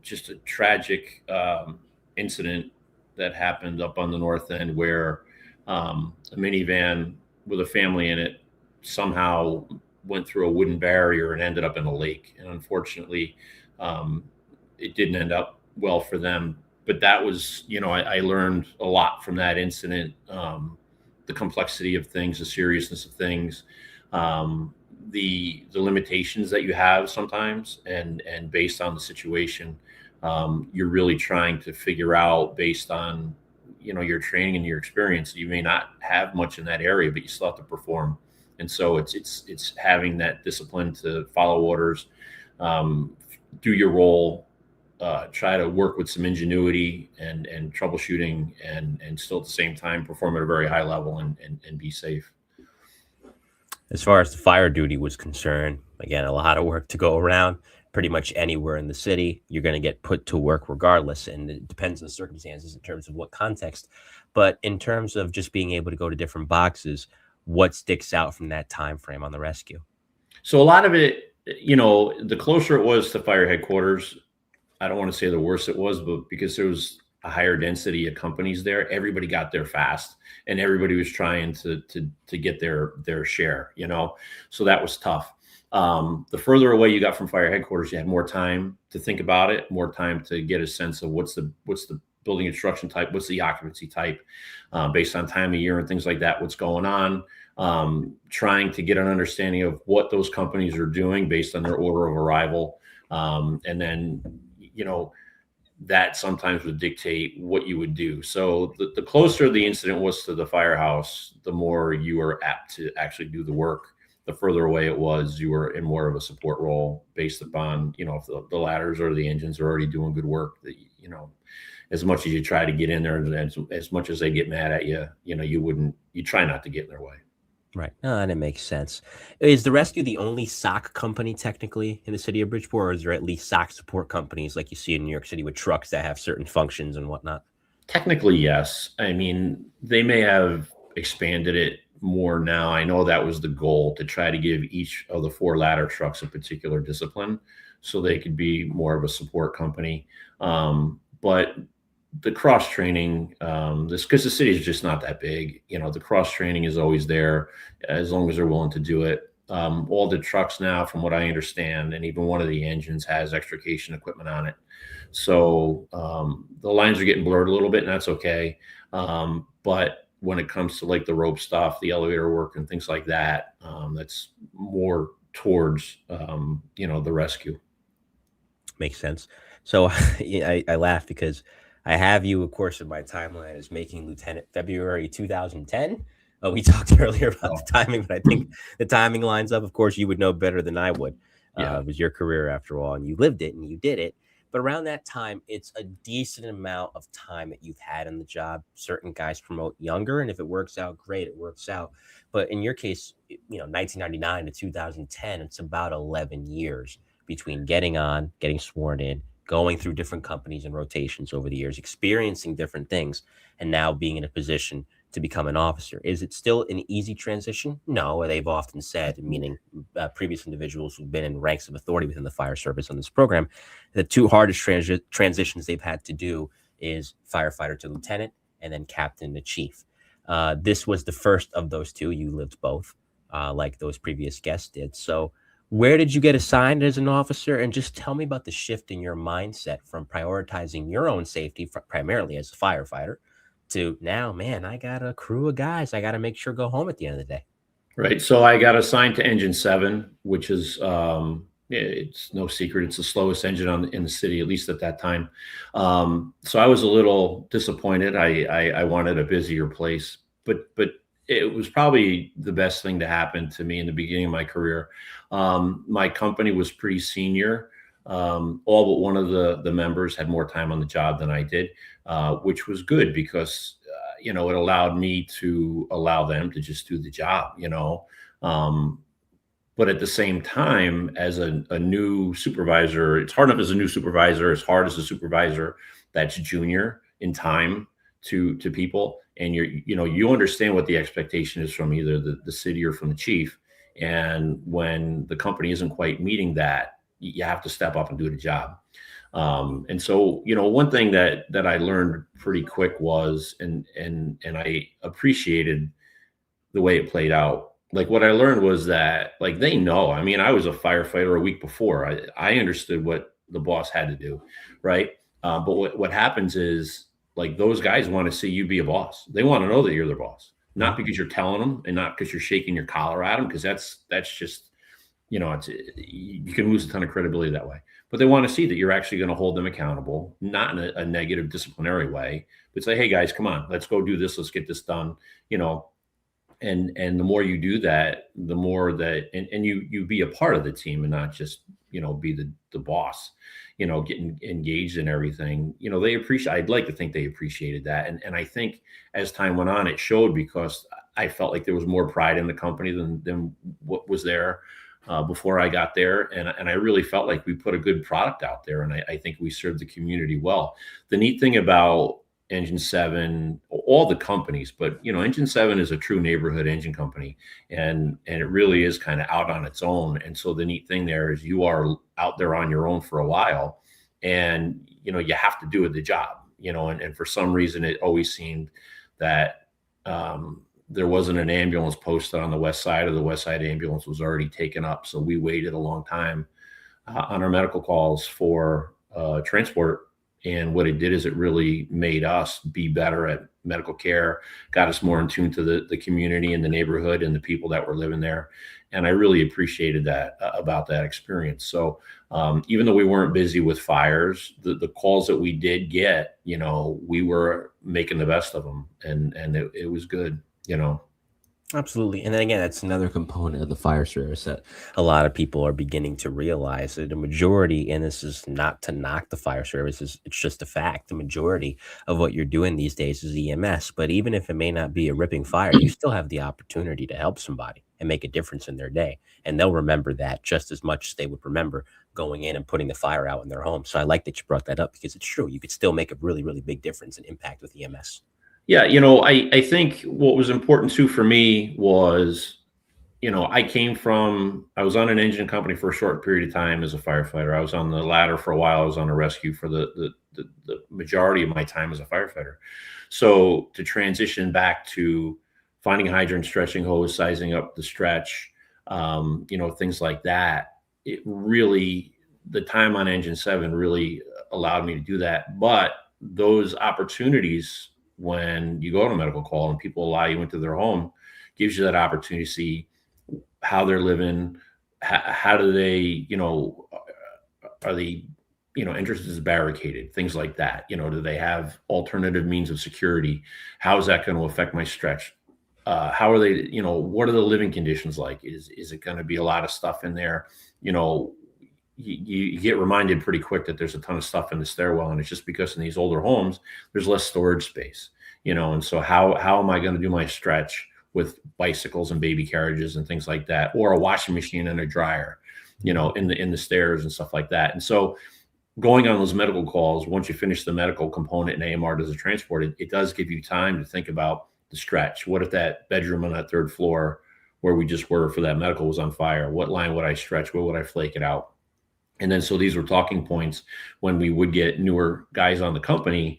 just a tragic incident that happened up on the north end where a minivan with a family in it somehow went through a wooden barrier and ended up in a lake. And unfortunately, it didn't end up well for them. But that was, I learned a lot from that incident, the complexity of things, the seriousness of things, the limitations that you have sometimes, and based on the situation, you're really trying to figure out based on, your training and your experience. You may not have much in that area, but you still have to perform. And so it's having that discipline to follow orders, do your role, try to work with some ingenuity and troubleshooting, and still at the same time perform at a very high level and be safe. As far as the fire duty was concerned, again, a lot of work to go around. Pretty much anywhere in the city, you're going to get put to work regardless. And it depends on the circumstances in terms of what context. But in terms of just being able to go to different boxes, what sticks out from that time frame on the rescue? So a lot of it, the closer it was to fire headquarters, I don't want to say the worse it was, but because there was a higher density of companies there, everybody got there fast and everybody was trying to get their share, so that was tough. The further away you got from fire headquarters, you had more time to think about it, more time to get a sense of what's the building construction type, what's the occupancy type, based on time of year and things like that, what's going on, trying to get an understanding of what those companies are doing based on their order of arrival. And then, that sometimes would dictate what you would do. So the closer the incident was to the firehouse, the more you were apt to actually do the work the further away it was, you were in more of a support role based upon, if the ladders or the engines are already doing good work, that, as much as you try to get in there, and as much as they get mad at you, you try not to get in their way. Right. No, that makes sense. Is the rescue the only sock company technically in the city of Bridgeport, or is there at least sock support companies like you see in New York City with trucks that have certain functions and whatnot? Technically, yes. I mean, they may have expanded it more now. I know that was the goal, to try to give each of the 4 ladder trucks a particular discipline so they could be more of a support company. But the cross training, because the city is just not that big, the cross training is always there as long as they're willing to do it. All the trucks now, from what I understand, and even one of the engines has extrication equipment on it. So the lines are getting blurred a little bit, and that's okay. But when it comes to like the rope stuff, the elevator work and things like that, that's more towards, the rescue. Makes sense. So I laugh because I have you, of course, in my timeline as making lieutenant February 2010. We talked earlier about the timing, but I think the timing lines up. Of course, you would know better than I would. It was your career after all, and you lived it and you did it. But around that time, it's a decent amount of time that you've had in the job. Certain guys promote younger, and if it works out, great, it works out. But in your case, 1999 to 2010, it's about 11 years between getting sworn in, going through different companies and rotations over the years, experiencing different things, and now being in a position to become an officer. Is it still an easy transition? No, they've often said, meaning previous individuals who've been in ranks of authority within the fire service on this program, the 2 hardest transitions they've had to do is firefighter to lieutenant and then captain to chief. This was the first of those 2. You lived both, like those previous guests did. So where did you get assigned as an officer? And just tell me about the shift in your mindset from prioritizing your own safety, primarily as a firefighter, to now, man, I got a crew of guys I got to make sure go home at the end of the day. Right. So I got assigned to engine 7, which is, it's no secret, it's the slowest engine in the city, at least at that time. So I was a little disappointed. I wanted a busier place, but it was probably the best thing to happen to me in the beginning of my career. My company was pretty senior. All but one of the members had more time on the job than I did, which was good because, it allowed me to allow them to just do the job, but at the same time, as a new supervisor, it's hard enough as a new supervisor, it's hard as a supervisor that's junior in time to people. And you understand what the expectation is from either the city or from the chief. And when the company isn't quite meeting that, you have to step up and do the job. And so, one thing that I learned pretty quick was, and I appreciated the way it played out. Like, what I learned was that, like, they know, I mean, I was a firefighter a week before. I understood what the boss had to do. Right. But what happens is, like, those guys want to see you be a boss. They want to know that you're their boss, not because you're telling them and not because you're shaking your collar at them. Because that's just, you can lose a ton of credibility that way. But they want to see that you're actually going to hold them accountable, not in a negative disciplinary way, but say, hey guys, come on, let's go do this. Let's get this done. And the more you do that, the more that, and you be a part of the team and not just, be the boss, getting engaged in everything, they appreciate, I'd like to think they appreciated that. And I think as time went on, it showed, because I felt like there was more pride in the company than what was there before I got there. And I really felt like we put a good product out there. And I think we served the community well. The neat thing about Engine 7, all the companies, but Engine 7 is a true neighborhood engine company, and it really is kind of out on its own. And so the neat thing there is you are out there on your own for a while, and you have to do the job. And for some reason it always seemed that there wasn't an ambulance posted on the west side, or the west side ambulance was already taken up. So we waited a long time on our medical calls for transport. And what it did is it really made us be better at medical care, got us more in tune to the community and the neighborhood and the people that were living there. And I really appreciated that about that experience. So even though we weren't busy with fires, the calls that we did get, we were making the best of them, and it was good. Absolutely. And then again, that's another component of the fire service that a lot of people are beginning to realize that the majority, and this is not to knock the fire services, it's just a fact. The majority of what you're doing these days is EMS. But even if it may not be a ripping fire, you still have the opportunity to help somebody and make a difference in their day. And they'll remember that just as much as they would remember going in and putting the fire out in their home. So I like that you brought that up because it's true. You could still make a really, really big difference and impact with EMS. Yeah, I think what was important too for me was, I was on an engine company for a short period of time as a firefighter. I was on the ladder for a while. I was on a rescue for the majority of my time as a firefighter. So to transition back to finding a hydrant, stretching hose, sizing up the stretch, things like that, it really, the time on engine 7 really allowed me to do that. But those opportunities, when you go to a medical call and people allow you into their home, gives you that opportunity to see how they're living. How do they, are they, entrances barricaded, things like that. Do they have alternative means of security? How is that going to affect my stretch? How are they, what are the living conditions like? Is it going to be a lot of stuff in there? You get reminded pretty quick that there's a ton of stuff in the stairwell, and it's just because in these older homes there's less storage space, and so how am I going to do my stretch with bicycles and baby carriages and things like that, or a washing machine and a dryer, in the stairs and stuff like that. And so going on those medical calls, once you finish the medical component and AMR does a transport, it does give you time to think about the stretch. What if that bedroom on that 3rd floor where we just were for that medical was on fire? What line would I stretch? Where would I flake it out? And then, so these were talking points when we would get newer guys on the company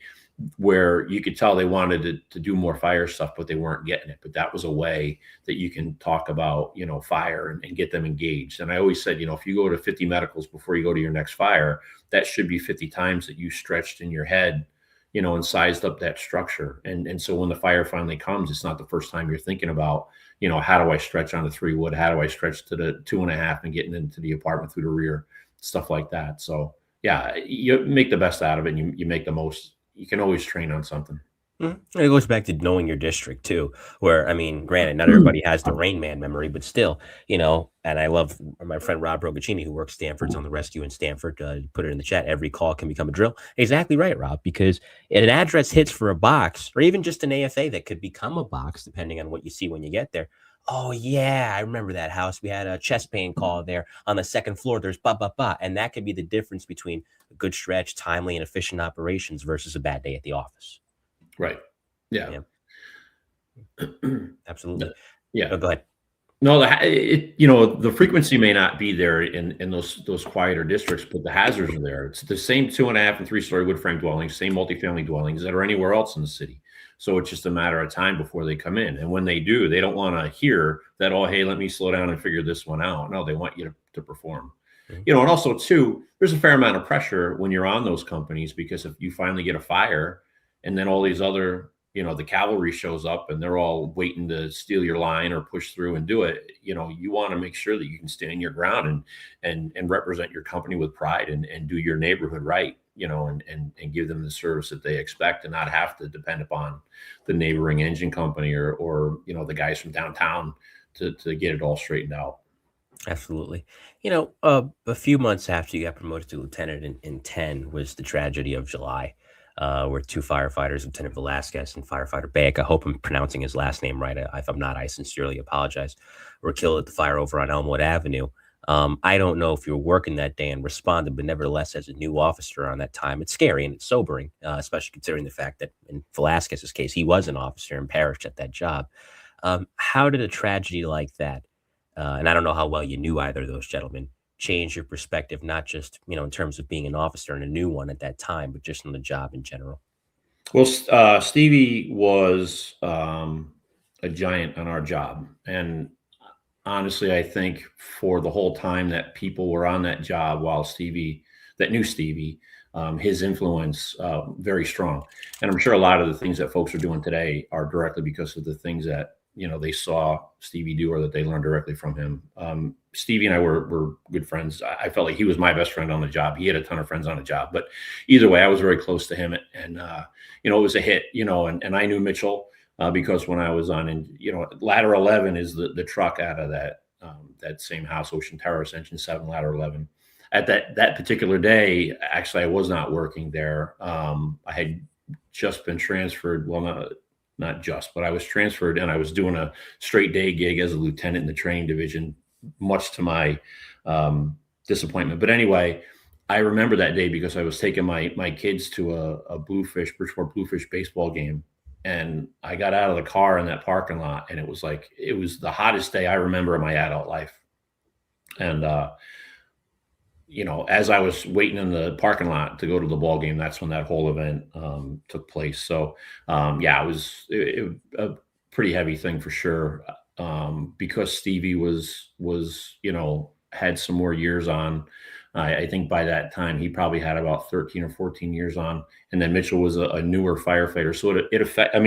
where you could tell they wanted to do more fire stuff, but they weren't getting it. But that was a way that you can talk about, fire and get them engaged. And I always said, if you go to 50 medicals before you go to your next fire, that should be 50 times that you stretched in your head, and sized up that structure. And so when the fire finally comes, it's not the first time you're thinking about, how do I stretch on the 3 wood? How do I stretch to the 2.5 and getting into the apartment through the rear? Stuff like that. So yeah, you make the best out of it and you make the most. You can always train on something. Mhm. And it goes back to knowing your district too, where I mean, granted, not everybody has the Rain Man memory, but still, and I love my friend Rob Rogaccini, who works Stanford's on the rescue in Stanford. Put it in the chat. Every call can become a drill. Exactly right, Rob, because an address hits for a box or even just an AFA that could become a box, depending on what you see when you get there. Oh yeah, I remember that house. We had a chest pain call there on the 2nd floor. There's ba ba ba, and that could be the difference between a good stretch, timely, and efficient operations versus a bad day at the office. Right. Yeah. Absolutely. Yeah. Oh, go ahead. No, the frequency may not be there in those quieter districts, but the hazards are there. It's the same 2.5 and 3-story wood frame dwellings, same multifamily dwellings that are anywhere else in the city. So it's just a matter of time before they come in. And when they do, they don't want to hear that, oh, hey, let me slow down and figure this one out. No, they want you to perform. And also too, there's a fair amount of pressure when you're on those companies, because if you finally get a fire and then all these other, the cavalry shows up and they're all waiting to steal your line or push through and do it, you want to make sure that you can stand your ground and represent your company with pride and do your neighborhood right, and give them the service that they expect and not have to depend upon the neighboring engine company or the guys from downtown to get it all straightened out. Absolutely. A few months after you got promoted to lieutenant in 10 was the tragedy of July, where 2 firefighters, Lieutenant Velasquez and firefighter Vick, I hope I'm pronouncing his last name right. If I'm not, I sincerely apologize, were killed at the fire over on Elmwood Avenue. I don't know if you were working that day and responded, but nevertheless, as a new officer on that time, it's scary and it's sobering, especially considering the fact that in Velasquez's case, he was an officer and perished at that job. How did a tragedy like that, and I don't know how well you knew either of those gentlemen, change your perspective, not just, in terms of being an officer and a new one at that time, but just on the job in general? Well, Stevie was a giant on our job. And honestly, I think for the whole time that people were on that job while that knew Stevie, his influence very strong. And I'm sure a lot of the things that folks are doing today are directly because of the things that they saw Stevie do or that they learned directly from him. Stevie and I were good friends. I felt like he was my best friend on the job. He had a ton of friends on the job, but either way, I was very close to him, and it was a hit. And I knew Mitchell. because when I was on, and ladder 11 is the truck out of that same house, Ocean Terrace, engine 7, ladder 11. At that particular day, actually, I was not working there. I had just been transferred. Well, not just, but I was transferred, and I was doing a straight day gig as a lieutenant in the training division, much to my disappointment. But anyway, I remember that day because I was taking my kids to a Bridgeport Bluefish baseball game. And I got out of the car in that parking lot, and it was the hottest day I remember in my adult life. And, as I was waiting in the parking lot to go to the ball game, that's when that whole event took place. So, yeah, it was a pretty heavy thing for sure. Because Stevie was had some more years on. I think by that time he probably had about 13 or 14 years on, and then Mitchell was a newer firefighter. So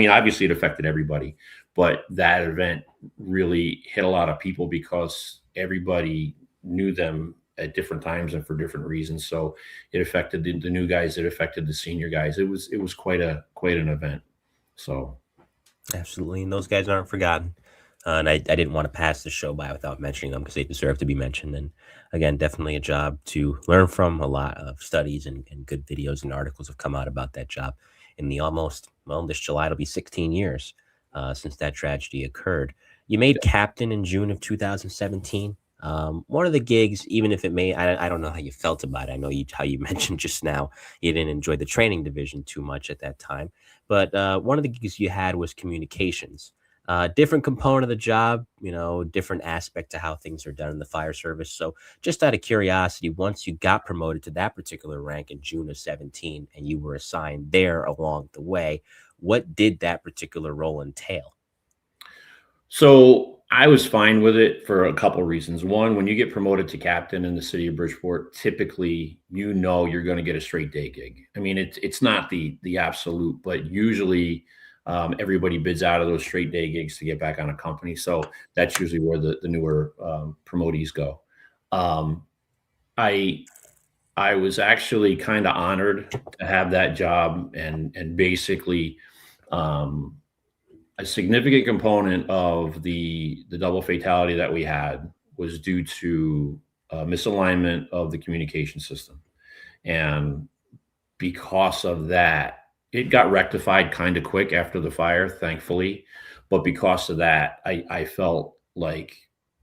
obviously it affected everybody, but that event really hit a lot of people because everybody knew them at different times and for different reasons. So it affected the new guys. It affected the senior guys. It was quite an event. So Absolutely, and those guys aren't forgotten. And I didn't want to pass the show by without mentioning them because they deserve to be mentioned. And again, definitely a job to learn from. A lot of studies and good videos and articles have come out about that job. In the this July, it'll be 16 years since that tragedy occurred. You made captain in June of 2017. One of the gigs, even if I don't know how you felt about it. I know how you mentioned just now you didn't enjoy the training division too much at that time. But one of the gigs you had was communications. Different component of the job, different aspect to how things are done in the fire service. So just out of curiosity, once you got promoted to that particular rank in June of 17 and you were assigned there along the way, what did that particular role entail? So I was fine with it for a couple of reasons. One, when you get promoted to captain in the city of Bridgeport, typically you're going to get a straight day gig. I mean, it's not the absolute, but usually everybody bids out of those straight day gigs to get back on a company. So that's usually where the newer promotees go. I was actually kind of honored to have that job, and basically a significant component of the double fatality that we had was due to misalignment of the communication system. And because of that, it got rectified kind of quick after the fire, thankfully. But because of that, I felt like,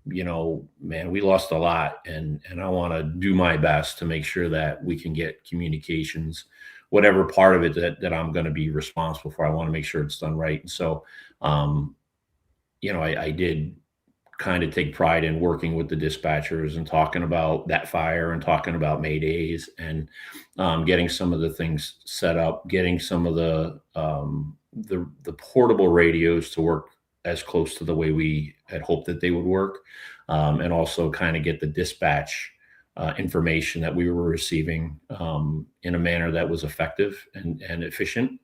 man, we lost a lot, and I want to do my best to make sure that we can get communications, whatever part of it that I'm going to be responsible for. I want to make sure it's done right. And so, I did kind of take pride in working with the dispatchers and talking about that fire and talking about Maydays and getting some of the things set up, getting some of the portable radios to work as close to the way we had hoped that they would work, and also kind of get the dispatch information that we were receiving in a manner that was effective and efficient.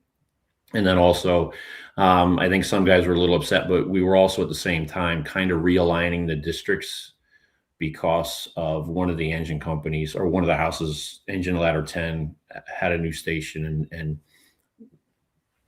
And then also, I think some guys were a little upset, but we were also at the same time kind of realigning the districts because of one of the engine companies, or one of the houses, engine ladder 10, had a new station.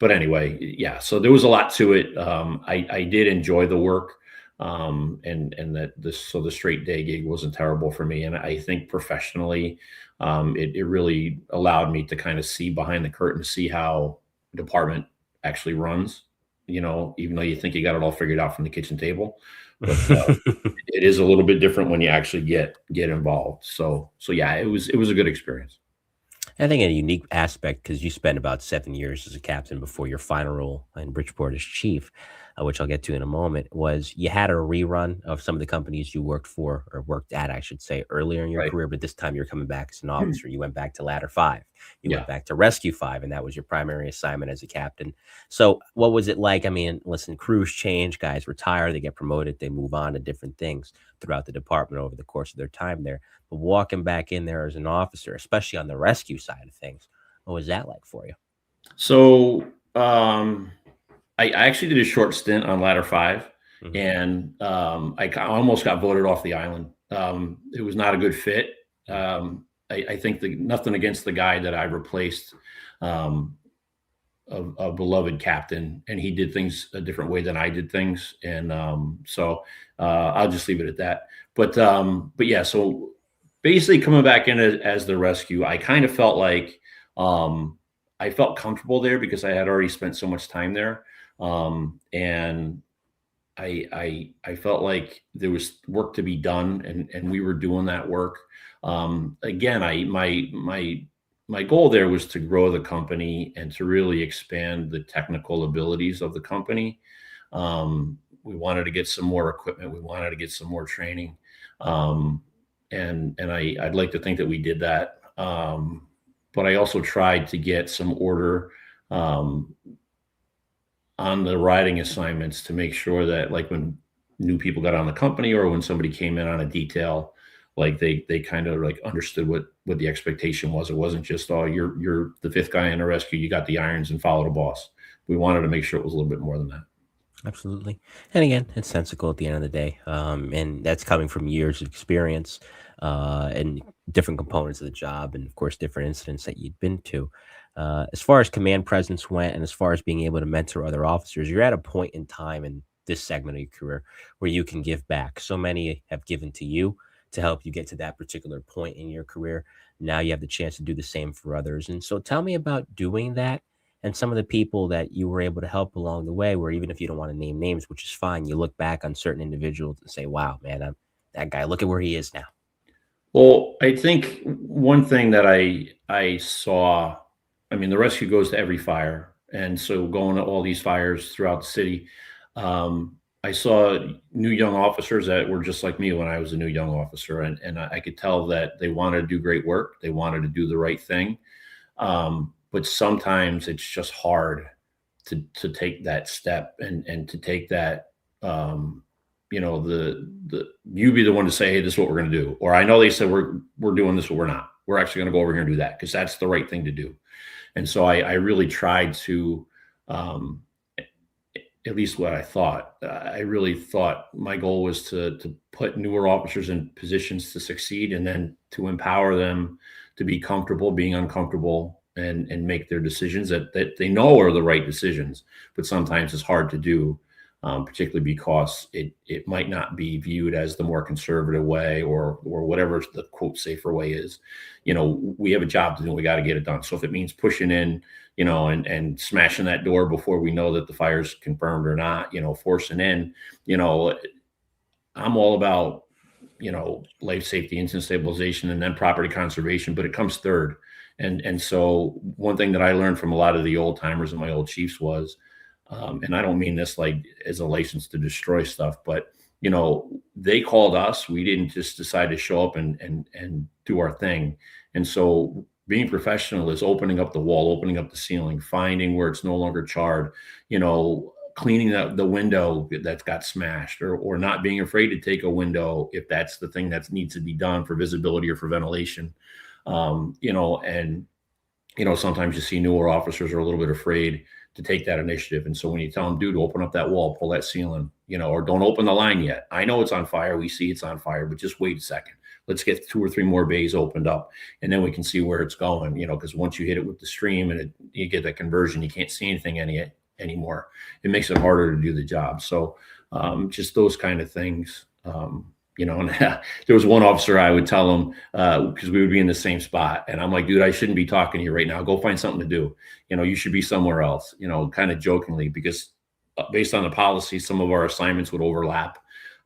But anyway, yeah, so there was a lot to it. I did enjoy the work, and the straight day gig wasn't terrible for me. And I think professionally, it really allowed me to kind of see behind the curtain, see how department actually runs, even though you think you got it all figured out from the kitchen table, but it is a little bit different when you actually get involved. So yeah, it was a good experience. I think a unique aspect, because you spent about 7 years as a captain before your final role in Bridgeport as chief, which I'll get to in a moment, was you had a rerun of some of the companies you worked for, or worked at, I should say, earlier in your Right. career, but this time you're coming back as an officer. You went back to Ladder 5. You Yeah. went back to Rescue 5, and that was your primary assignment as a captain. So what was it like? I mean, listen, crews change, guys retire, they get promoted, they move on to different things throughout the department over the course of their time there. But walking back in there as an officer, especially on the rescue side of things, what was that like for you? So I actually did a short stint on ladder 5, Mhm. and almost got voted off the island. It was not a good fit. I think nothing against the guy that I replaced. a beloved captain, and he did things a different way than I did things. And so I'll just leave it at that. But yeah, so basically coming back in as the rescue, I kind of felt like I felt comfortable there because I had already spent so much time there. And I felt like there was work to be done, and we were doing that work. Again, my goal there was to grow the company and to really expand the technical abilities of the company. We wanted to get some more equipment. We wanted to get some more training. And I'd like to think that we did that. But I also tried to get some order on the riding assignments to make sure that, like, when new people got on the company or when somebody came in on a detail, like they kind of like understood what the expectation was. It wasn't just, oh, you're the fifth guy in a rescue, you got the irons and follow the boss. We wanted to make sure it was a little bit more than that. Absolutely. And again, it's sensical at the end of the day. And that's coming from years of experience and different components of the job, and of course, different incidents that you'd been to. As far as command presence went, and as far as being able to mentor other officers, you're at a point in time in this segment of your career where you can give back. So many have given to you to help you get to that particular point in your career. Now you have the chance to do the same for others. And so tell me about doing that and some of the people that you were able to help along the way, where even if you don't want to name names, which is fine, you look back on certain individuals and say, wow, man, that guy, look at where he is now. Well, I think one thing that I saw, I mean, the rescue goes to every fire, and so going to all these fires throughout the city, I saw new young officers that were just like me when I was a new young officer, and I could tell that they wanted to do great work, they wanted to do the right thing, but sometimes it's just hard to take that step and to take that. You know, the you be the one to say, hey, this is what we're going to do, or I know they said we're doing this, but we're not. We're actually going to go over here and do that because that's the right thing to do. And so I really tried to, at least what I thought. I really thought my goal was to put newer officers in positions to succeed, and then to empower them to be comfortable being uncomfortable, and make their decisions that they know are the right decisions. But sometimes it's hard to do, particularly because it might not be viewed as the more conservative way, or whatever the quote safer way is. You know, we have a job to do. We got to get it done. So if it means pushing in, you know, and smashing that door before we know that the fire's confirmed or not, you know, forcing in, you know, I'm all about, you know, life safety, incident stabilization, and then property conservation, but it comes third. And so one thing that I learned from a lot of the old timers and my old chiefs was, and I don't mean this like as a license to destroy stuff, but you know, they called us. We didn't just decide to show up and do our thing. And so being professional is opening up the wall, opening up the ceiling, finding where it's no longer charred, you know, cleaning the window that's got smashed, or not being afraid to take a window if that's the thing that needs to be done for visibility or for ventilation. You know, and you know, sometimes you see newer officers are a little bit afraid to take that initiative. And so when you tell them, dude, open up that wall, pull that ceiling, you know, or don't open the line yet. I know it's on fire. We see it's on fire, but just wait a second. Let's get 2 or 3 more bays opened up, and then we can see where it's going, you know, because once you hit it with the stream and you get that conversion, you can't see anything anymore. It makes it harder to do the job. So just those kind of things. You know, and there was one officer I would tell him, because we would be in the same spot, and I'm like, dude, I shouldn't be talking to you right now. Go find something to do. You know, you should be somewhere else, you know, kind of jokingly, because based on the policy, some of our assignments would overlap.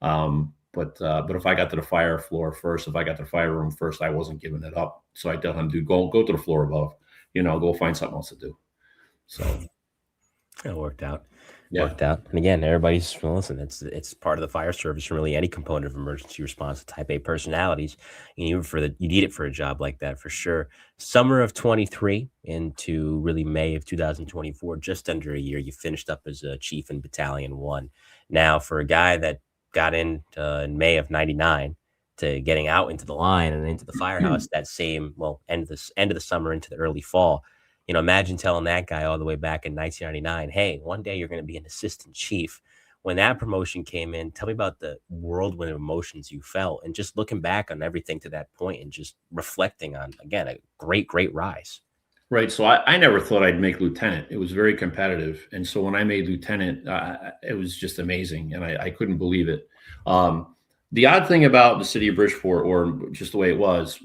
But if I got to the fire floor first, if I got to the fire room first, I wasn't giving it up. So I tell him, dude, go to the floor above, you know, go find something else to do. So It worked out. yeah. Worked out. And again, everybody's, well, listen, it's part of the fire service, and really any component of emergency response, type A personalities. You need it for a job like that, for sure. Summer of 23 into really May of 2024, just under a year, you finished up as a chief in Battalion 1. Now, for a guy that got in May of 99 to getting out into the line and into the firehouse that same, well, end of the summer into the early fall, you know, imagine telling that guy all the way back in 1999, hey, one day you're going to be an assistant chief. When that promotion came in, tell me about the whirlwind of emotions you felt, and just looking back on everything to that point and just reflecting on, again, a great, great rise. Right. So I never thought I'd make lieutenant. It was very competitive. And so when I made lieutenant, it was just amazing. And I couldn't believe it. Um, the odd thing about the city of Bridgeport, or just the way it was,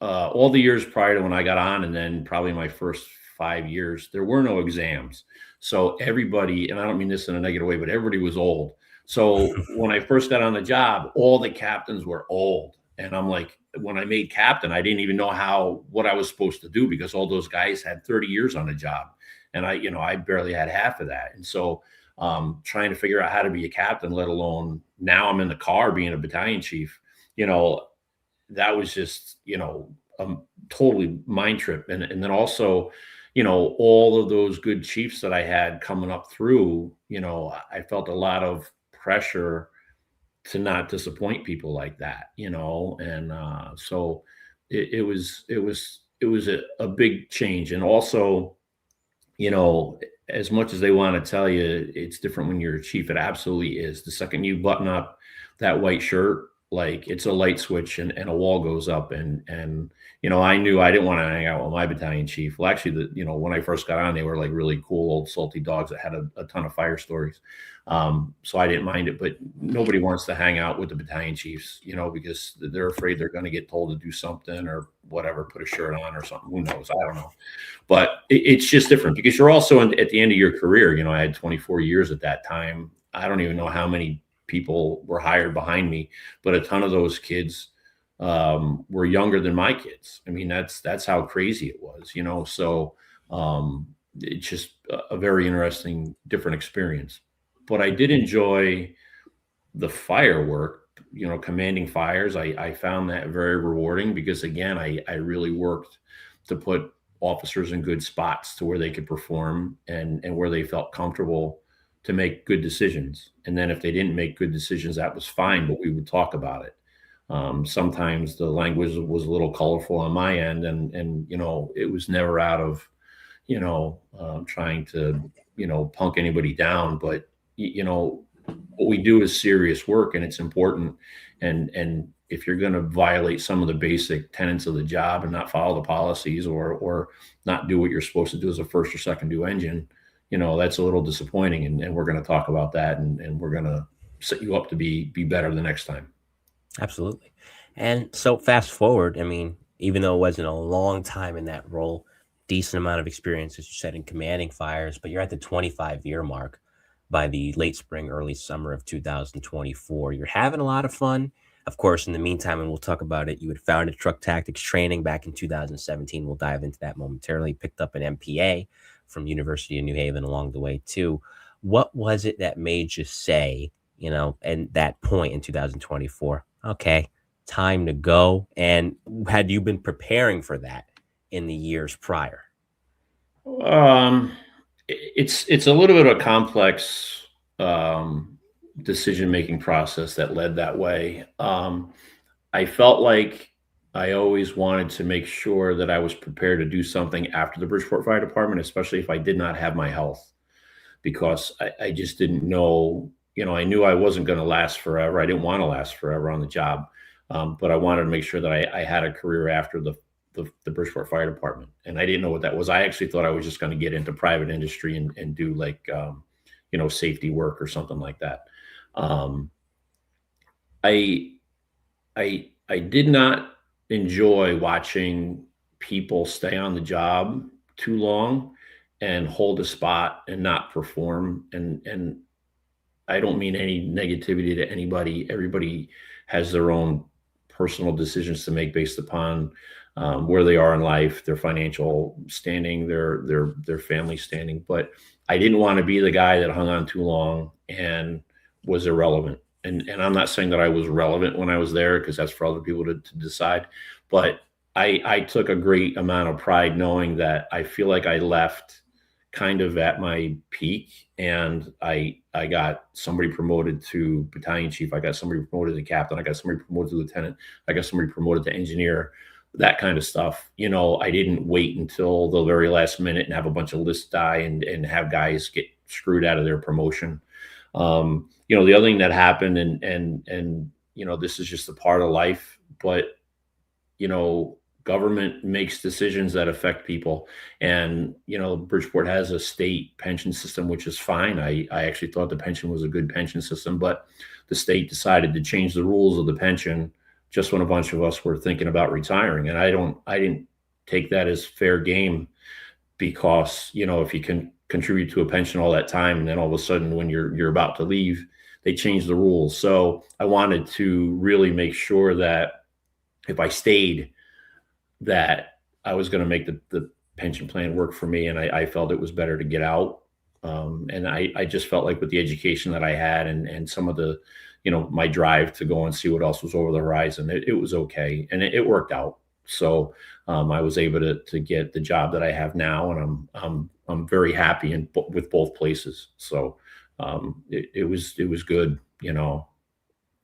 all the years prior to when I got on, and then probably my first 5 years, there were no exams. So everybody, and I don't mean this in a negative way, but everybody was old. So when I first got on the job, all the captains were old. And I'm like, when I made captain, I didn't even know what I was supposed to do, because all those guys had 30 years on the job. And I barely had half of that. And so trying to figure out how to be a captain, let alone now I'm in the car being a battalion chief, you know, that was just, totally mind trip. And then also, all of those good chiefs that I had coming up through, I felt a lot of pressure to not disappoint people like that, and so it was a big change. And also, you know, as much as they want to tell you it's different when you're a chief, it absolutely is. The second you button up that white shirt, like it's a light switch, and a wall goes up. And I knew I didn't want to hang out with my battalion chief. Well, actually, when I first got on, they were like really cool old salty dogs that had a ton of fire stories. So I didn't mind it, but nobody wants to hang out with the battalion chiefs, because they're afraid they're going to get told to do something or whatever, put a shirt on or something. Who knows? I don't know. But it's just different because you're also at the end of your career. I had 24 years at that time. I don't even know how many people were hired behind me, but a ton of those kids were younger than my kids. I mean, that's how crazy it was, so it's just a very interesting, different experience. But I did enjoy the firework, commanding fires. I found that very rewarding because, again, I really worked to put officers in good spots to where they could perform and where they felt comfortable to make good decisions. And then if they didn't make good decisions, that was fine, but we would talk about it. Sometimes the language was a little colorful on my end, and it was never out of trying to punk anybody down. But what we do is serious work, and it's important. And if you're going to violate some of the basic tenets of the job and not follow the policies, or not do what you're supposed to do as a first or second due engine, that's a little disappointing. And we're going to talk about that, and we're going to set you up to be better the next time. Absolutely. And so fast forward, I mean, even though it wasn't a long time in that role, decent amount of experience, as you said, in commanding fires, but you're at the 25-year mark by the late spring, early summer of 2024. You're having a lot of fun. Of course, in the meantime, and we'll talk about it, you had founded Truck Tactics Training back in 2017. We'll dive into that momentarily. Picked up an MPA from University of New Haven along the way, too. What was it that made you say, and that point in 2024, okay, time to go? And had you been preparing for that in the years prior? It's a little bit of a complex decision-making process that led that way. I felt like I always wanted to make sure that I was prepared to do something after the Bridgeport Fire Department, especially if I did not have my health, because I just didn't know. I knew I wasn't going to last forever. I didn't want to last forever on the job, but I wanted to make sure that I had a career after the Bridgeport Fire Department. And I didn't know what that was. I actually thought I was just going to get into private industry and do like, safety work or something like that. I did not enjoy watching people stay on the job too long and hold a spot and not perform. And I don't mean any negativity to anybody. Everybody has their own personal decisions to make based upon where they are in life, their financial standing, their family standing. But I didn't want to be the guy that hung on too long and was irrelevant. And I'm not saying that I was relevant when I was there, because that's for other people to decide. But I took a great amount of pride knowing that I feel like I left kind of at my peak, and I got somebody promoted to battalion chief. I got somebody promoted to captain. I got somebody promoted to lieutenant. I got somebody promoted to engineer. That kind of stuff. I didn't wait until the very last minute and have a bunch of lists die and have guys get screwed out of their promotion. The other thing that happened, and this is just a part of life, but government makes decisions that affect people. And, Bridgeport has a state pension system, which is fine. I actually thought the pension was a good pension system, but the state decided to change the rules of the pension just when a bunch of us were thinking about retiring. And I didn't take that as fair game, because, if you can contribute to a pension all that time, and then all of a sudden when you're about to leave, they change the rules. So I wanted to really make sure that if I stayed, that I was going to make the pension plan work for me. And I felt it was better to get out. And I just felt like with the education that I had, and some of the, my drive to go and see what else was over the horizon, it was okay. And it worked out. So I was able to get the job that I have now, and I'm very happy with both places. So it was good,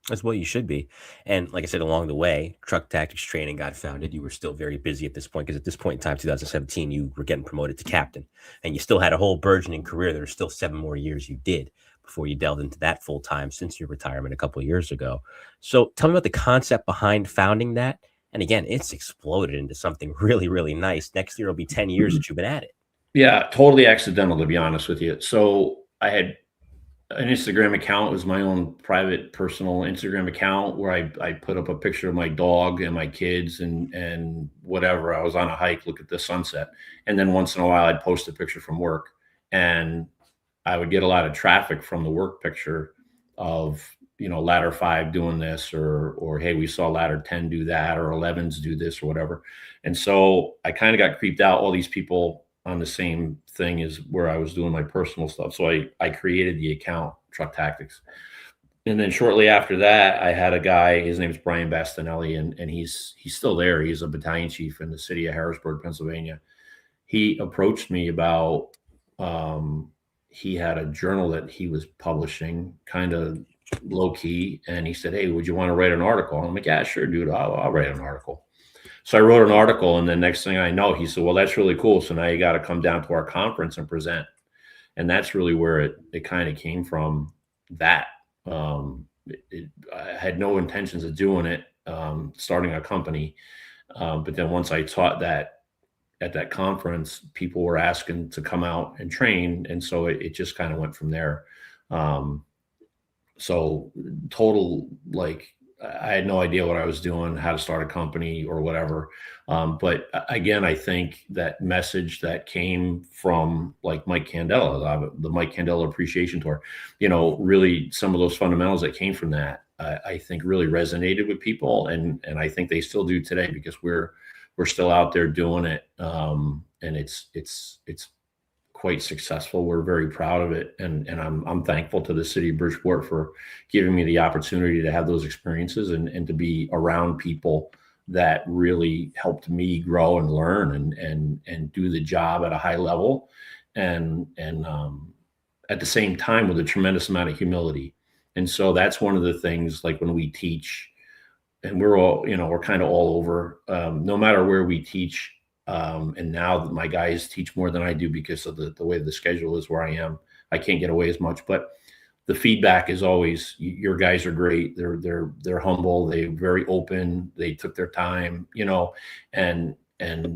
That's what you should be. And like I said, along the way, truck tactics training got founded. You were still very busy at this point, because at this point in time, 2017, you were getting promoted to captain, and you still had a whole burgeoning career. There were still 7 more years you did before you delved into that full time since your retirement a couple of years ago. So tell me about the concept behind founding that. And again, it's exploded into something really, really nice. Next year will be 10 years that you've been at it. Yeah, totally accidental, to be honest with you. So I had an Instagram account. It was my own private personal Instagram account, where I put up a picture of my dog and my kids and whatever. I was on a hike, look at the sunset. And then once in a while I'd post a picture from work, and I would get a lot of traffic from the work picture of, ladder 5 doing this, or, hey, we saw ladder 10 do that, or 11s do this, or whatever. And so I kind of got creeped out, all these people on the same thing as where I was doing my personal stuff. So I created the account Truck Tactics. And then shortly after that, I had a guy, his name is Brian Bastinelli, and he's still there. He's a battalion chief in the city of Harrisburg, Pennsylvania. He approached me about, he had a journal that he was publishing, kind of low key. And he said, "Hey, would you want to write an article?" I'm like, "Yeah, sure, dude. I'll write an article." So I wrote an article, and the next thing I know, he said, "Well, that's really cool. So now you got to come down to our conference and present." And that's really where it kind of came from. That I had no intentions of doing it, starting a company. But then once I taught that at that conference, people were asking to come out and train. And so it just kind of went from there. So total, like, I had no idea what I was doing, how to start a company or whatever. But again, I think that message that came from like Mike Candela, the Mike Candela Appreciation Tour, really some of those fundamentals that came from that, I think really resonated with people. And I think they still do today, because we're still out there doing it. And it's quite successful. We're very proud of it. And I'm thankful to the city of Bridgeport for giving me the opportunity to have those experiences, and to be around people that really helped me grow and learn and do the job at a high level. And at the same time, with a tremendous amount of humility. And so that's one of the things, like when we teach, and we're all, we're kind of all over, no matter where we teach. And now my guys teach more than I do, because of the way the schedule is where I am. I can't get away as much, but the feedback is always, your guys are great. They're humble. They're very open. They took their time, and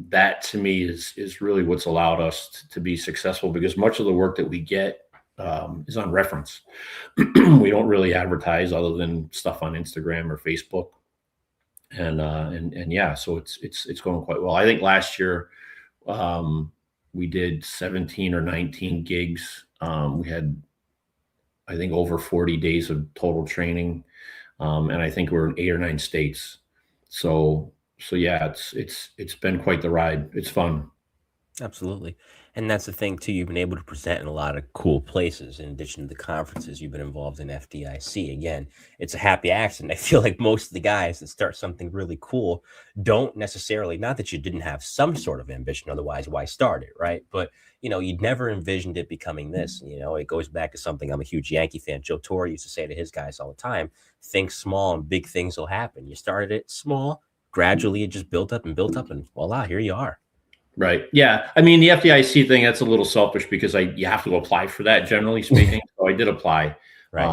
that to me is really what's allowed us to be successful, because much of the work that we get is on reference. We don't really advertise other than stuff on Instagram or Facebook. And yeah, so it's going quite well. I think last year we did 17 or 19 gigs. We had, I think, over 40 days of total training, and I think we're in 8 or 9 states. So yeah, it's been quite the ride. It's fun. Absolutely. And that's the thing too. You've been able to present in a lot of cool places. In addition to the conferences, you've been involved in FDIC. Again, it's a happy accident. I feel like most of the guys that start something really cool don't necessarily, not that you didn't have some sort of ambition, otherwise why start it, right? But you'd never envisioned it becoming this. It goes back to something. I'm a huge Yankee fan. Joe Torre used to say to his guys all the time, think small and big things will happen. You started it small, gradually it just built up, and voila, here you are. Right. Yeah. I mean, the FDIC thing, that's a little selfish, because you have to apply for that, generally speaking. So I did apply. Right.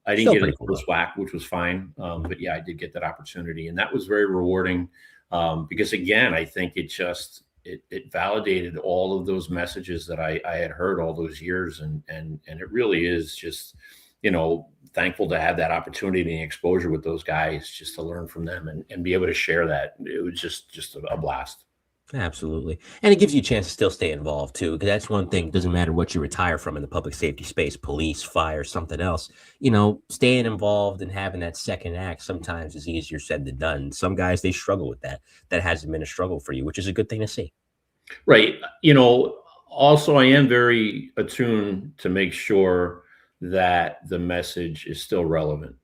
I didn't get it first whack, which was fine. But yeah, I did get that opportunity, and that was very rewarding. Because again, I think it validated all of those messages that I had heard all those years, and it really is just, thankful to have that opportunity and exposure with those guys, just to learn from them and be able to share that. It was just a blast. Absolutely. And it gives you a chance to still stay involved too, because that's one thing. Doesn't matter what you retire from in the public safety space, police, fire, something else, staying involved and having that second act sometimes is easier said than done. Some guys, they struggle with that. That hasn't been a struggle for you, which is a good thing to see. Right. Also, I am very attuned to make sure that the message is still relevant.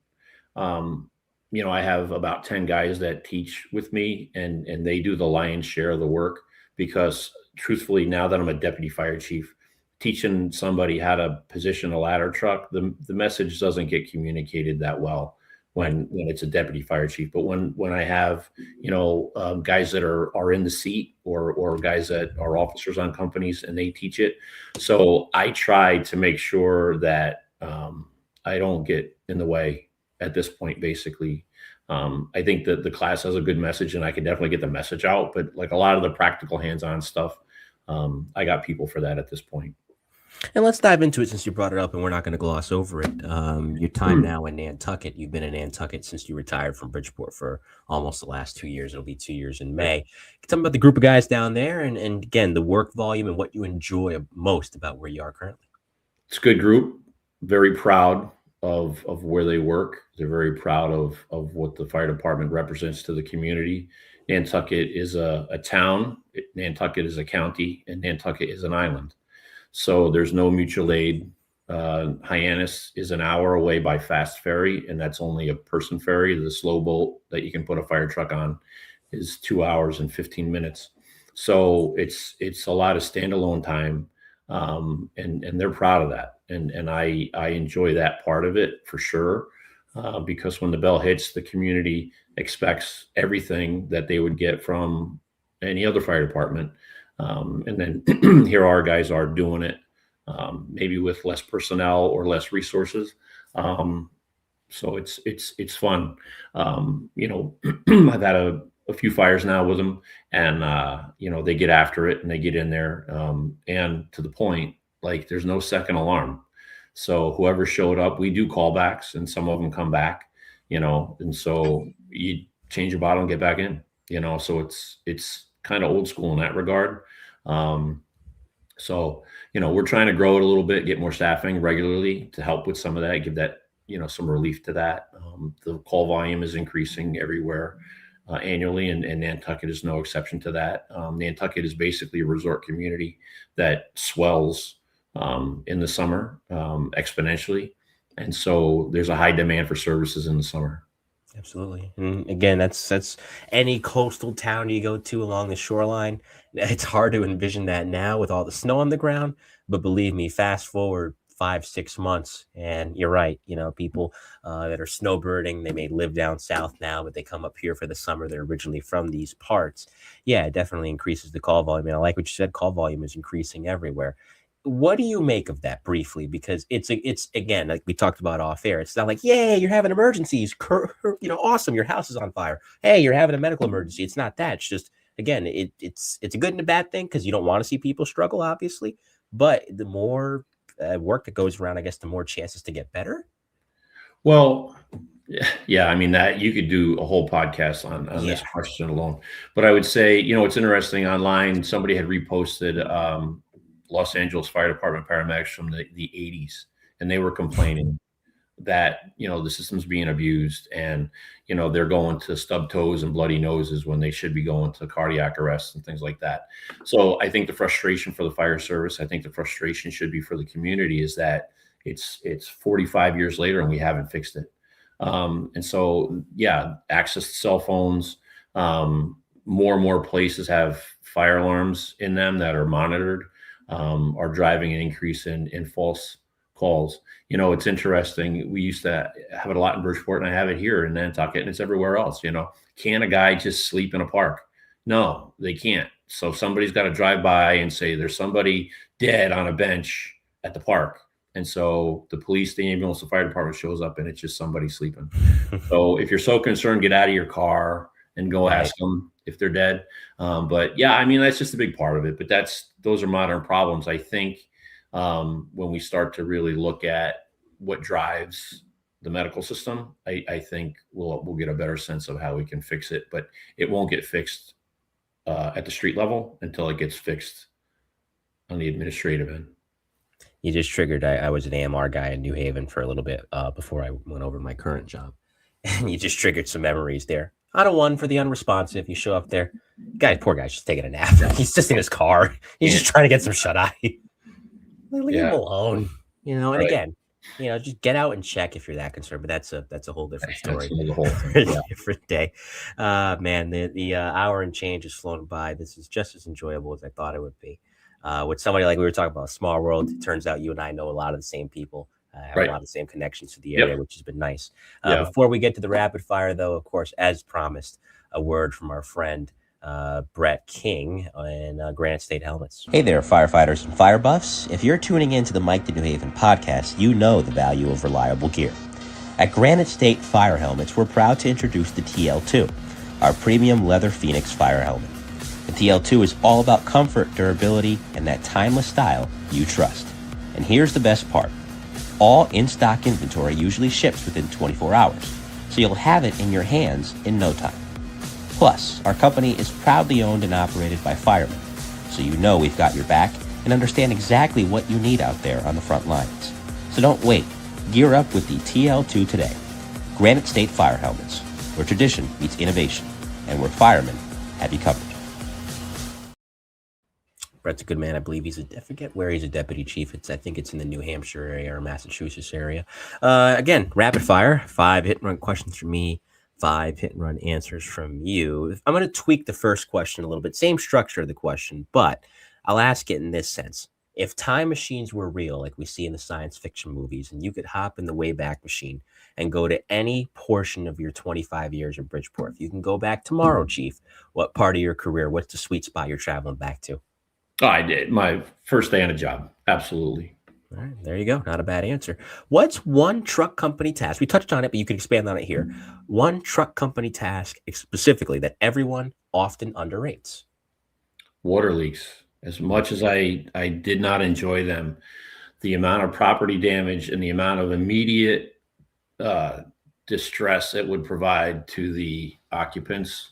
I have about 10 guys that teach with me, and they do the lion's share of the work, because truthfully, now that I'm a deputy fire chief, teaching somebody how to position a ladder truck, the message doesn't get communicated that well when it's a deputy fire chief. But when I have, guys that are in the seat, or guys that are officers on companies, and they teach it. So I try to make sure that I don't get in the way at this point, basically. I think that the class has a good message, and I can definitely get the message out, but like a lot of the practical hands-on stuff, I got people for that at this point. And let's dive into it, since you brought it up, and we're not going to gloss over it. Your time now in Nantucket, you've been in Nantucket since you retired from Bridgeport for almost the last 2 years. It'll be 2 years in May. Tell me about the group of guys down there, and again, the work volume and what you enjoy most about where you are currently. It's a good group. Very proud of where they work. They're very proud of what the fire department represents to the community. Nantucket is a town. Nantucket is a county, and Nantucket is an island. So there's no mutual aid. Hyannis is an hour away by fast ferry, and that's only a person ferry. The slow boat that you can put a fire truck on is 2 hours and 15 minutes. So it's a lot of standalone time. And they're proud of that. And I enjoy that part of it for sure. Because when the bell hits, the community expects everything that they would get from any other fire department. And then here our guys are doing it, maybe with less personnel or less resources. So it's fun. I've had a few fires now with them, and they get after it and they get in there, and to the point, like, there's no second alarm. So whoever showed up, we do callbacks, and some of them come back, and so you change your bottle and get back in, so it's kind of old school in that regard. So we're trying to grow it a little bit, get more staffing regularly to help with some of that, give that some relief to that. The call volume is increasing everywhere annually, and Nantucket is no exception to that. Nantucket is basically a resort community that swells in the summer exponentially, and so there's a high demand for services in the summer. Absolutely. And again, that's any coastal town you go to along the shoreline. It's hard to envision that now with all the snow on the ground, but believe me, fast forward 5-6 months, and you're right. People that are snowbirding, they may live down south now, but they come up here for the summer. They're originally from these parts. Yeah, it definitely increases the call volume. And I like what you said, call volume is increasing everywhere. What do you make of that briefly? Because it's again, like we talked about off air, it's not like, yay, you're having emergencies, awesome, your house is on fire. Hey, you're having a medical emergency. It's not that. It's just, again, it's a good and a bad thing, because you don't want to see people struggle, obviously. But the more work that goes around, I guess, the more chances to get better. Well, yeah, I mean, that you could do a whole podcast on this question alone. But I would say, it's interesting. Online, somebody had reposted Los Angeles Fire Department paramedics from the 80s, and they were complaining that the system's being abused, and they're going to stub toes and bloody noses when they should be going to cardiac arrest and things like that. So I think the frustration for the fire service, I think the frustration should be for the community, is that it's 45 years later and we haven't fixed it. And so, yeah, access to cell phones, more and more places have fire alarms in them that are monitored, are driving an increase in false calls. It's interesting. We used to have it a lot in Bridgeport, and I have it here in Nantucket, and it's everywhere else. Can a guy just sleep in a park? No, they can't. So somebody's got to drive by and say there's somebody dead on a bench at the park. And so the police, the ambulance, the fire department shows up, and it's just somebody sleeping. So if you're so concerned, get out of your car and go ask them, if they're dead. But yeah, I mean, that's just a big part of it. But those are modern problems. I think when we start to really look at what drives the medical system, I think we'll get a better sense of how we can fix it. But it won't get fixed at the street level until it gets fixed on the administrative end. You just triggered. I was an AMR guy in New Haven for a little bit before I went over to my current job. And you just triggered some memories there. On a 1 for the unresponsive. You show up there. Poor guy's just taking a nap. He's just in his car. He's just trying to get some shut-eye. Leave him alone. And Right. again, just get out and check if you're that concerned. But that's a whole different story. That's the whole thing. Yeah. Different day. Man, the hour and change has flown by. This is just as enjoyable as I thought it would be. With somebody like we were talking about, small world. It turns out you and I know a lot of the same people. Have a lot of the same connections to the area, which has been nice. Before we get to the rapid fire, though, of course, as promised, a word from our friend Brett King in Granite State Helmets. Hey there, firefighters and fire buffs. If you're tuning into the Mike to New Haven podcast, you know the value of reliable gear. At Granite State Fire Helmets, we're proud to introduce the TL2, our premium leather Phoenix fire helmet. The TL2 is all about comfort, durability, and that timeless style you trust. And here's the best part. All in-stock inventory usually ships within 24 hours, so you'll have it in your hands in no time. Plus, our company is proudly owned and operated by firemen, so you know we've got your back and understand exactly what you need out there on the front lines. So don't wait. Gear up with the TL2 today. Granite State Fire Helmets, where tradition meets innovation, and where firemen have you covered. Brett's a good man. I believe I forget where he's a deputy chief. I think it's in the New Hampshire area or Massachusetts area. Again, rapid fire, 5 hit and run questions from me, 5 hit and run answers from you. I'm going to tweak the first question a little bit. Same structure of the question, but I'll ask it in this sense. If time machines were real, like we see in the science fiction movies, and you could hop in the Wayback Machine and go to any portion of your 25 years in Bridgeport, if you can go back tomorrow, Chief, what part of your career, what's the sweet spot you're traveling back to? Oh, I did. My first day on a job. Absolutely. All right, there you go. Not a bad answer. What's one truck company task? We touched on it, but you can expand on it here. One truck company task specifically that everyone often underrates. Water leaks. As much as I did not enjoy them, the amount of property damage and the amount of immediate distress it would provide to the occupants.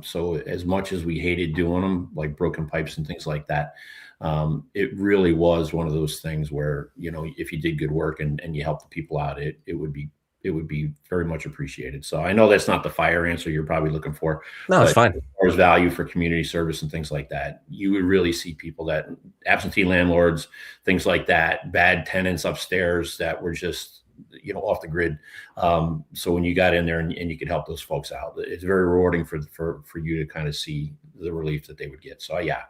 So as much as we hated doing them, like broken pipes and things like that, it really was one of those things where, if you did good work and you helped the people out, it would be very much appreciated. So I know that's not the fire answer you're probably looking for. No, it's fine. As far as value for community service and things like that, you would really see people that absentee landlords, things like that, bad tenants upstairs that were just, off the grid. So when you got in there and you could help those folks out, it's very rewarding for you to kind of see the relief that they would get. So yeah,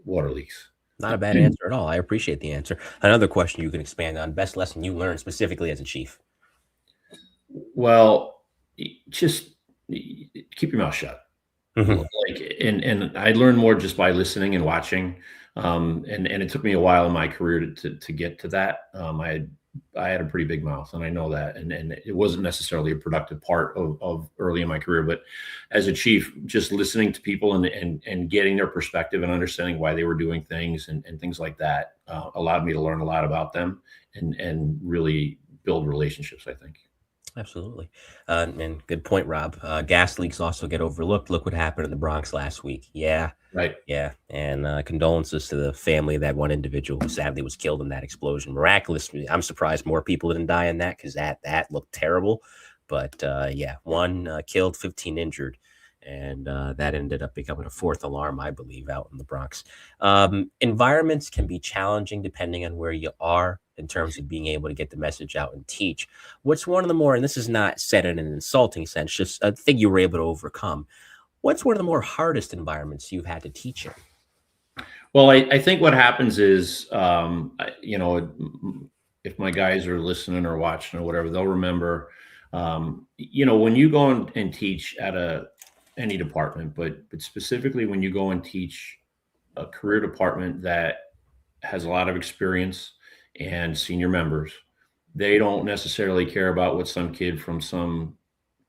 water leaks. Not a bad answer at all. I appreciate the answer. Another question you can expand on: best lesson you learned specifically as a chief. Well, just keep your mouth shut. Mm-hmm. And I learned more just by listening and watching. And it took me a while in my career to get to that. I had a pretty big mouth, and I know that, and it wasn't necessarily a productive part of early in my career, but as a chief, just listening to people and getting their perspective and understanding why they were doing things and things like that allowed me to learn a lot about them and really build relationships, I think. Absolutely. And good point, Rob. Gas leaks also get overlooked. Look what happened in the Bronx last week. Yeah. Right. Yeah. And condolences to the family of that one individual who sadly was killed in that explosion. Miraculously, I'm surprised more people didn't die in that because that looked terrible. But one killed, 15 injured. And that ended up becoming a 4th alarm, I believe, out in the Bronx. Environments can be challenging depending on where you are in terms of being able to get the message out and teach. What's one of the more, and this is not said in an insulting sense, just a thing you were able to overcome. What's one of the more hardest environments you've had to teach in? Well, I think what happens is, if my guys are listening or watching or whatever, they'll remember, when you go and teach at any department, but specifically when you go and teach a career department that has a lot of experience and senior members, they don't necessarily care about what some kid from some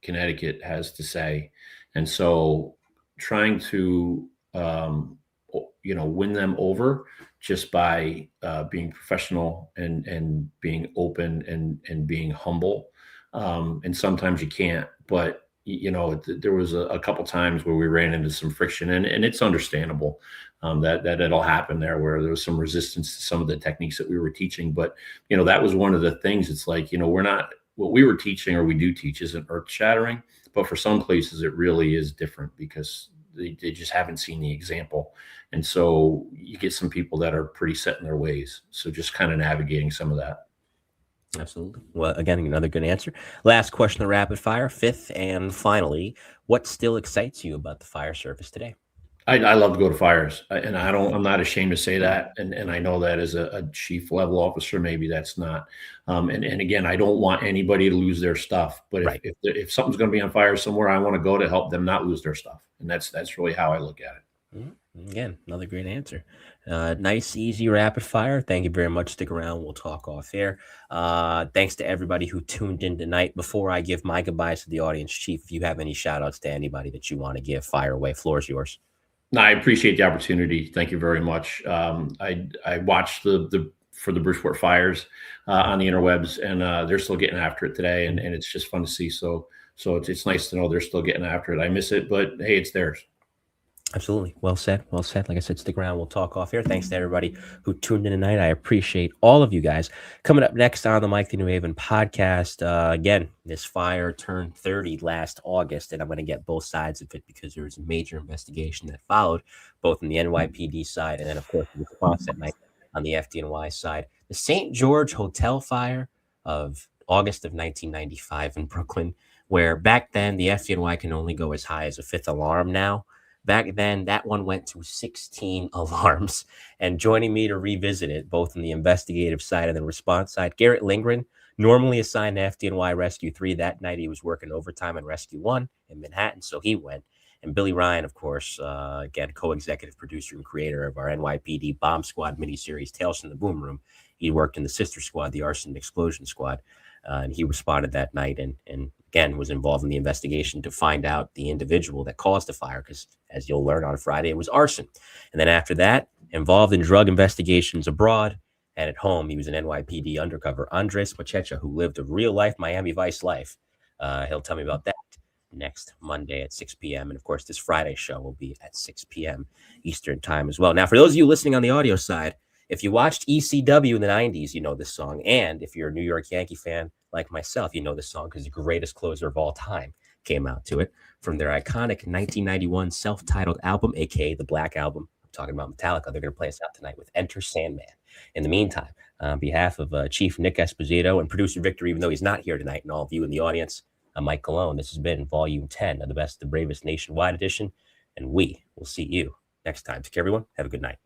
Connecticut has to say. And so trying to win them over just by being professional and being open and being humble. And sometimes you can't, but there was a couple times where we ran into some friction, and it's understandable that it'll happen there, where there was some resistance to some of the techniques that we were teaching. But that was one of the things. It's like, we're not, what we were teaching or we do teach isn't earth shattering, but for some places it really is different because they just haven't seen the example. And so you get some people that are pretty set in their ways. So just kind of navigating some of that. Absolutely. Well, again, another good answer. Last question, the rapid fire, fifth and finally, what still excites you about the fire service today? I love to go to fires, and I'm not ashamed to say that. And I know that as a chief level officer, maybe that's not. And again, I don't want anybody to lose their stuff, but Right. if something's going to be on fire somewhere, I want to go to help them not lose their stuff. And that's really how I look at it. Again, another great answer. Nice, easy, rapid fire. Thank you very much. Stick around. We'll talk off air. Thanks to everybody who tuned in tonight. Before I give my goodbyes to the audience, Chief, if you have any shout outs to anybody that you want to give, fire away. Floor is yours. No, I appreciate the opportunity. Thank you very much. I watched for the Bridgeport fires on the interwebs, and they're still getting after it today, and it's just fun to see. So it's nice to know they're still getting after it. I miss it, but hey, it's theirs. Absolutely. Well said. Well said. Like I said, stick around. We'll talk off here. Thanks to everybody who tuned in tonight. I appreciate all of you guys. Coming up next on the Mike the New Haven podcast, again, this fire turned 30 last August, and I'm going to get both sides of it because there was a major investigation that followed, both on the NYPD side and then, of course, the response that night on the FDNY side. The St. George Hotel fire of August of 1995 in Brooklyn, where back then the FDNY can only go as high as a fifth alarm now. Back then, that one went to 16 alarms. And joining me to revisit it, both on the investigative side and the response side, Garrett Lindgren, normally assigned to FDNY Rescue 3. That night, he was working overtime on Rescue 1 in Manhattan, so he went. And Billy Ryan, of course, again, co-executive producer and creator of our NYPD Bomb Squad miniseries, Tales from the Boom Room. He worked in the sister squad, the Arson and Explosion Squad. And he responded that night and again was involved in the investigation to find out the individual that caused the fire, because as you'll learn on Friday, it was arson. And then after that, involved in drug investigations abroad and at home, he was an NYPD undercover, Andres Pachecha, who lived a real-life Miami Vice life. He'll tell me about that next Monday at 6 p.m. And, of course, this Friday show will be at 6 p.m. Eastern time as well. Now, for those of you listening on the audio side, if you watched ECW in the 90s, you know this song. And if you're a New York Yankee fan like myself, you know this song because the greatest closer of all time came out to it from their iconic 1991 self-titled album, a.k.a. the Black Album. I'm talking about Metallica. They're going to play us out tonight with Enter Sandman. In the meantime, on behalf of Chief Nick Esposito and producer Victor, even though he's not here tonight, and all of you in the audience, I'm Mike Colón. This has been Volume 10 of the Best, the Bravest Nationwide Edition, and we will see you next time. Take care, everyone. Have a good night.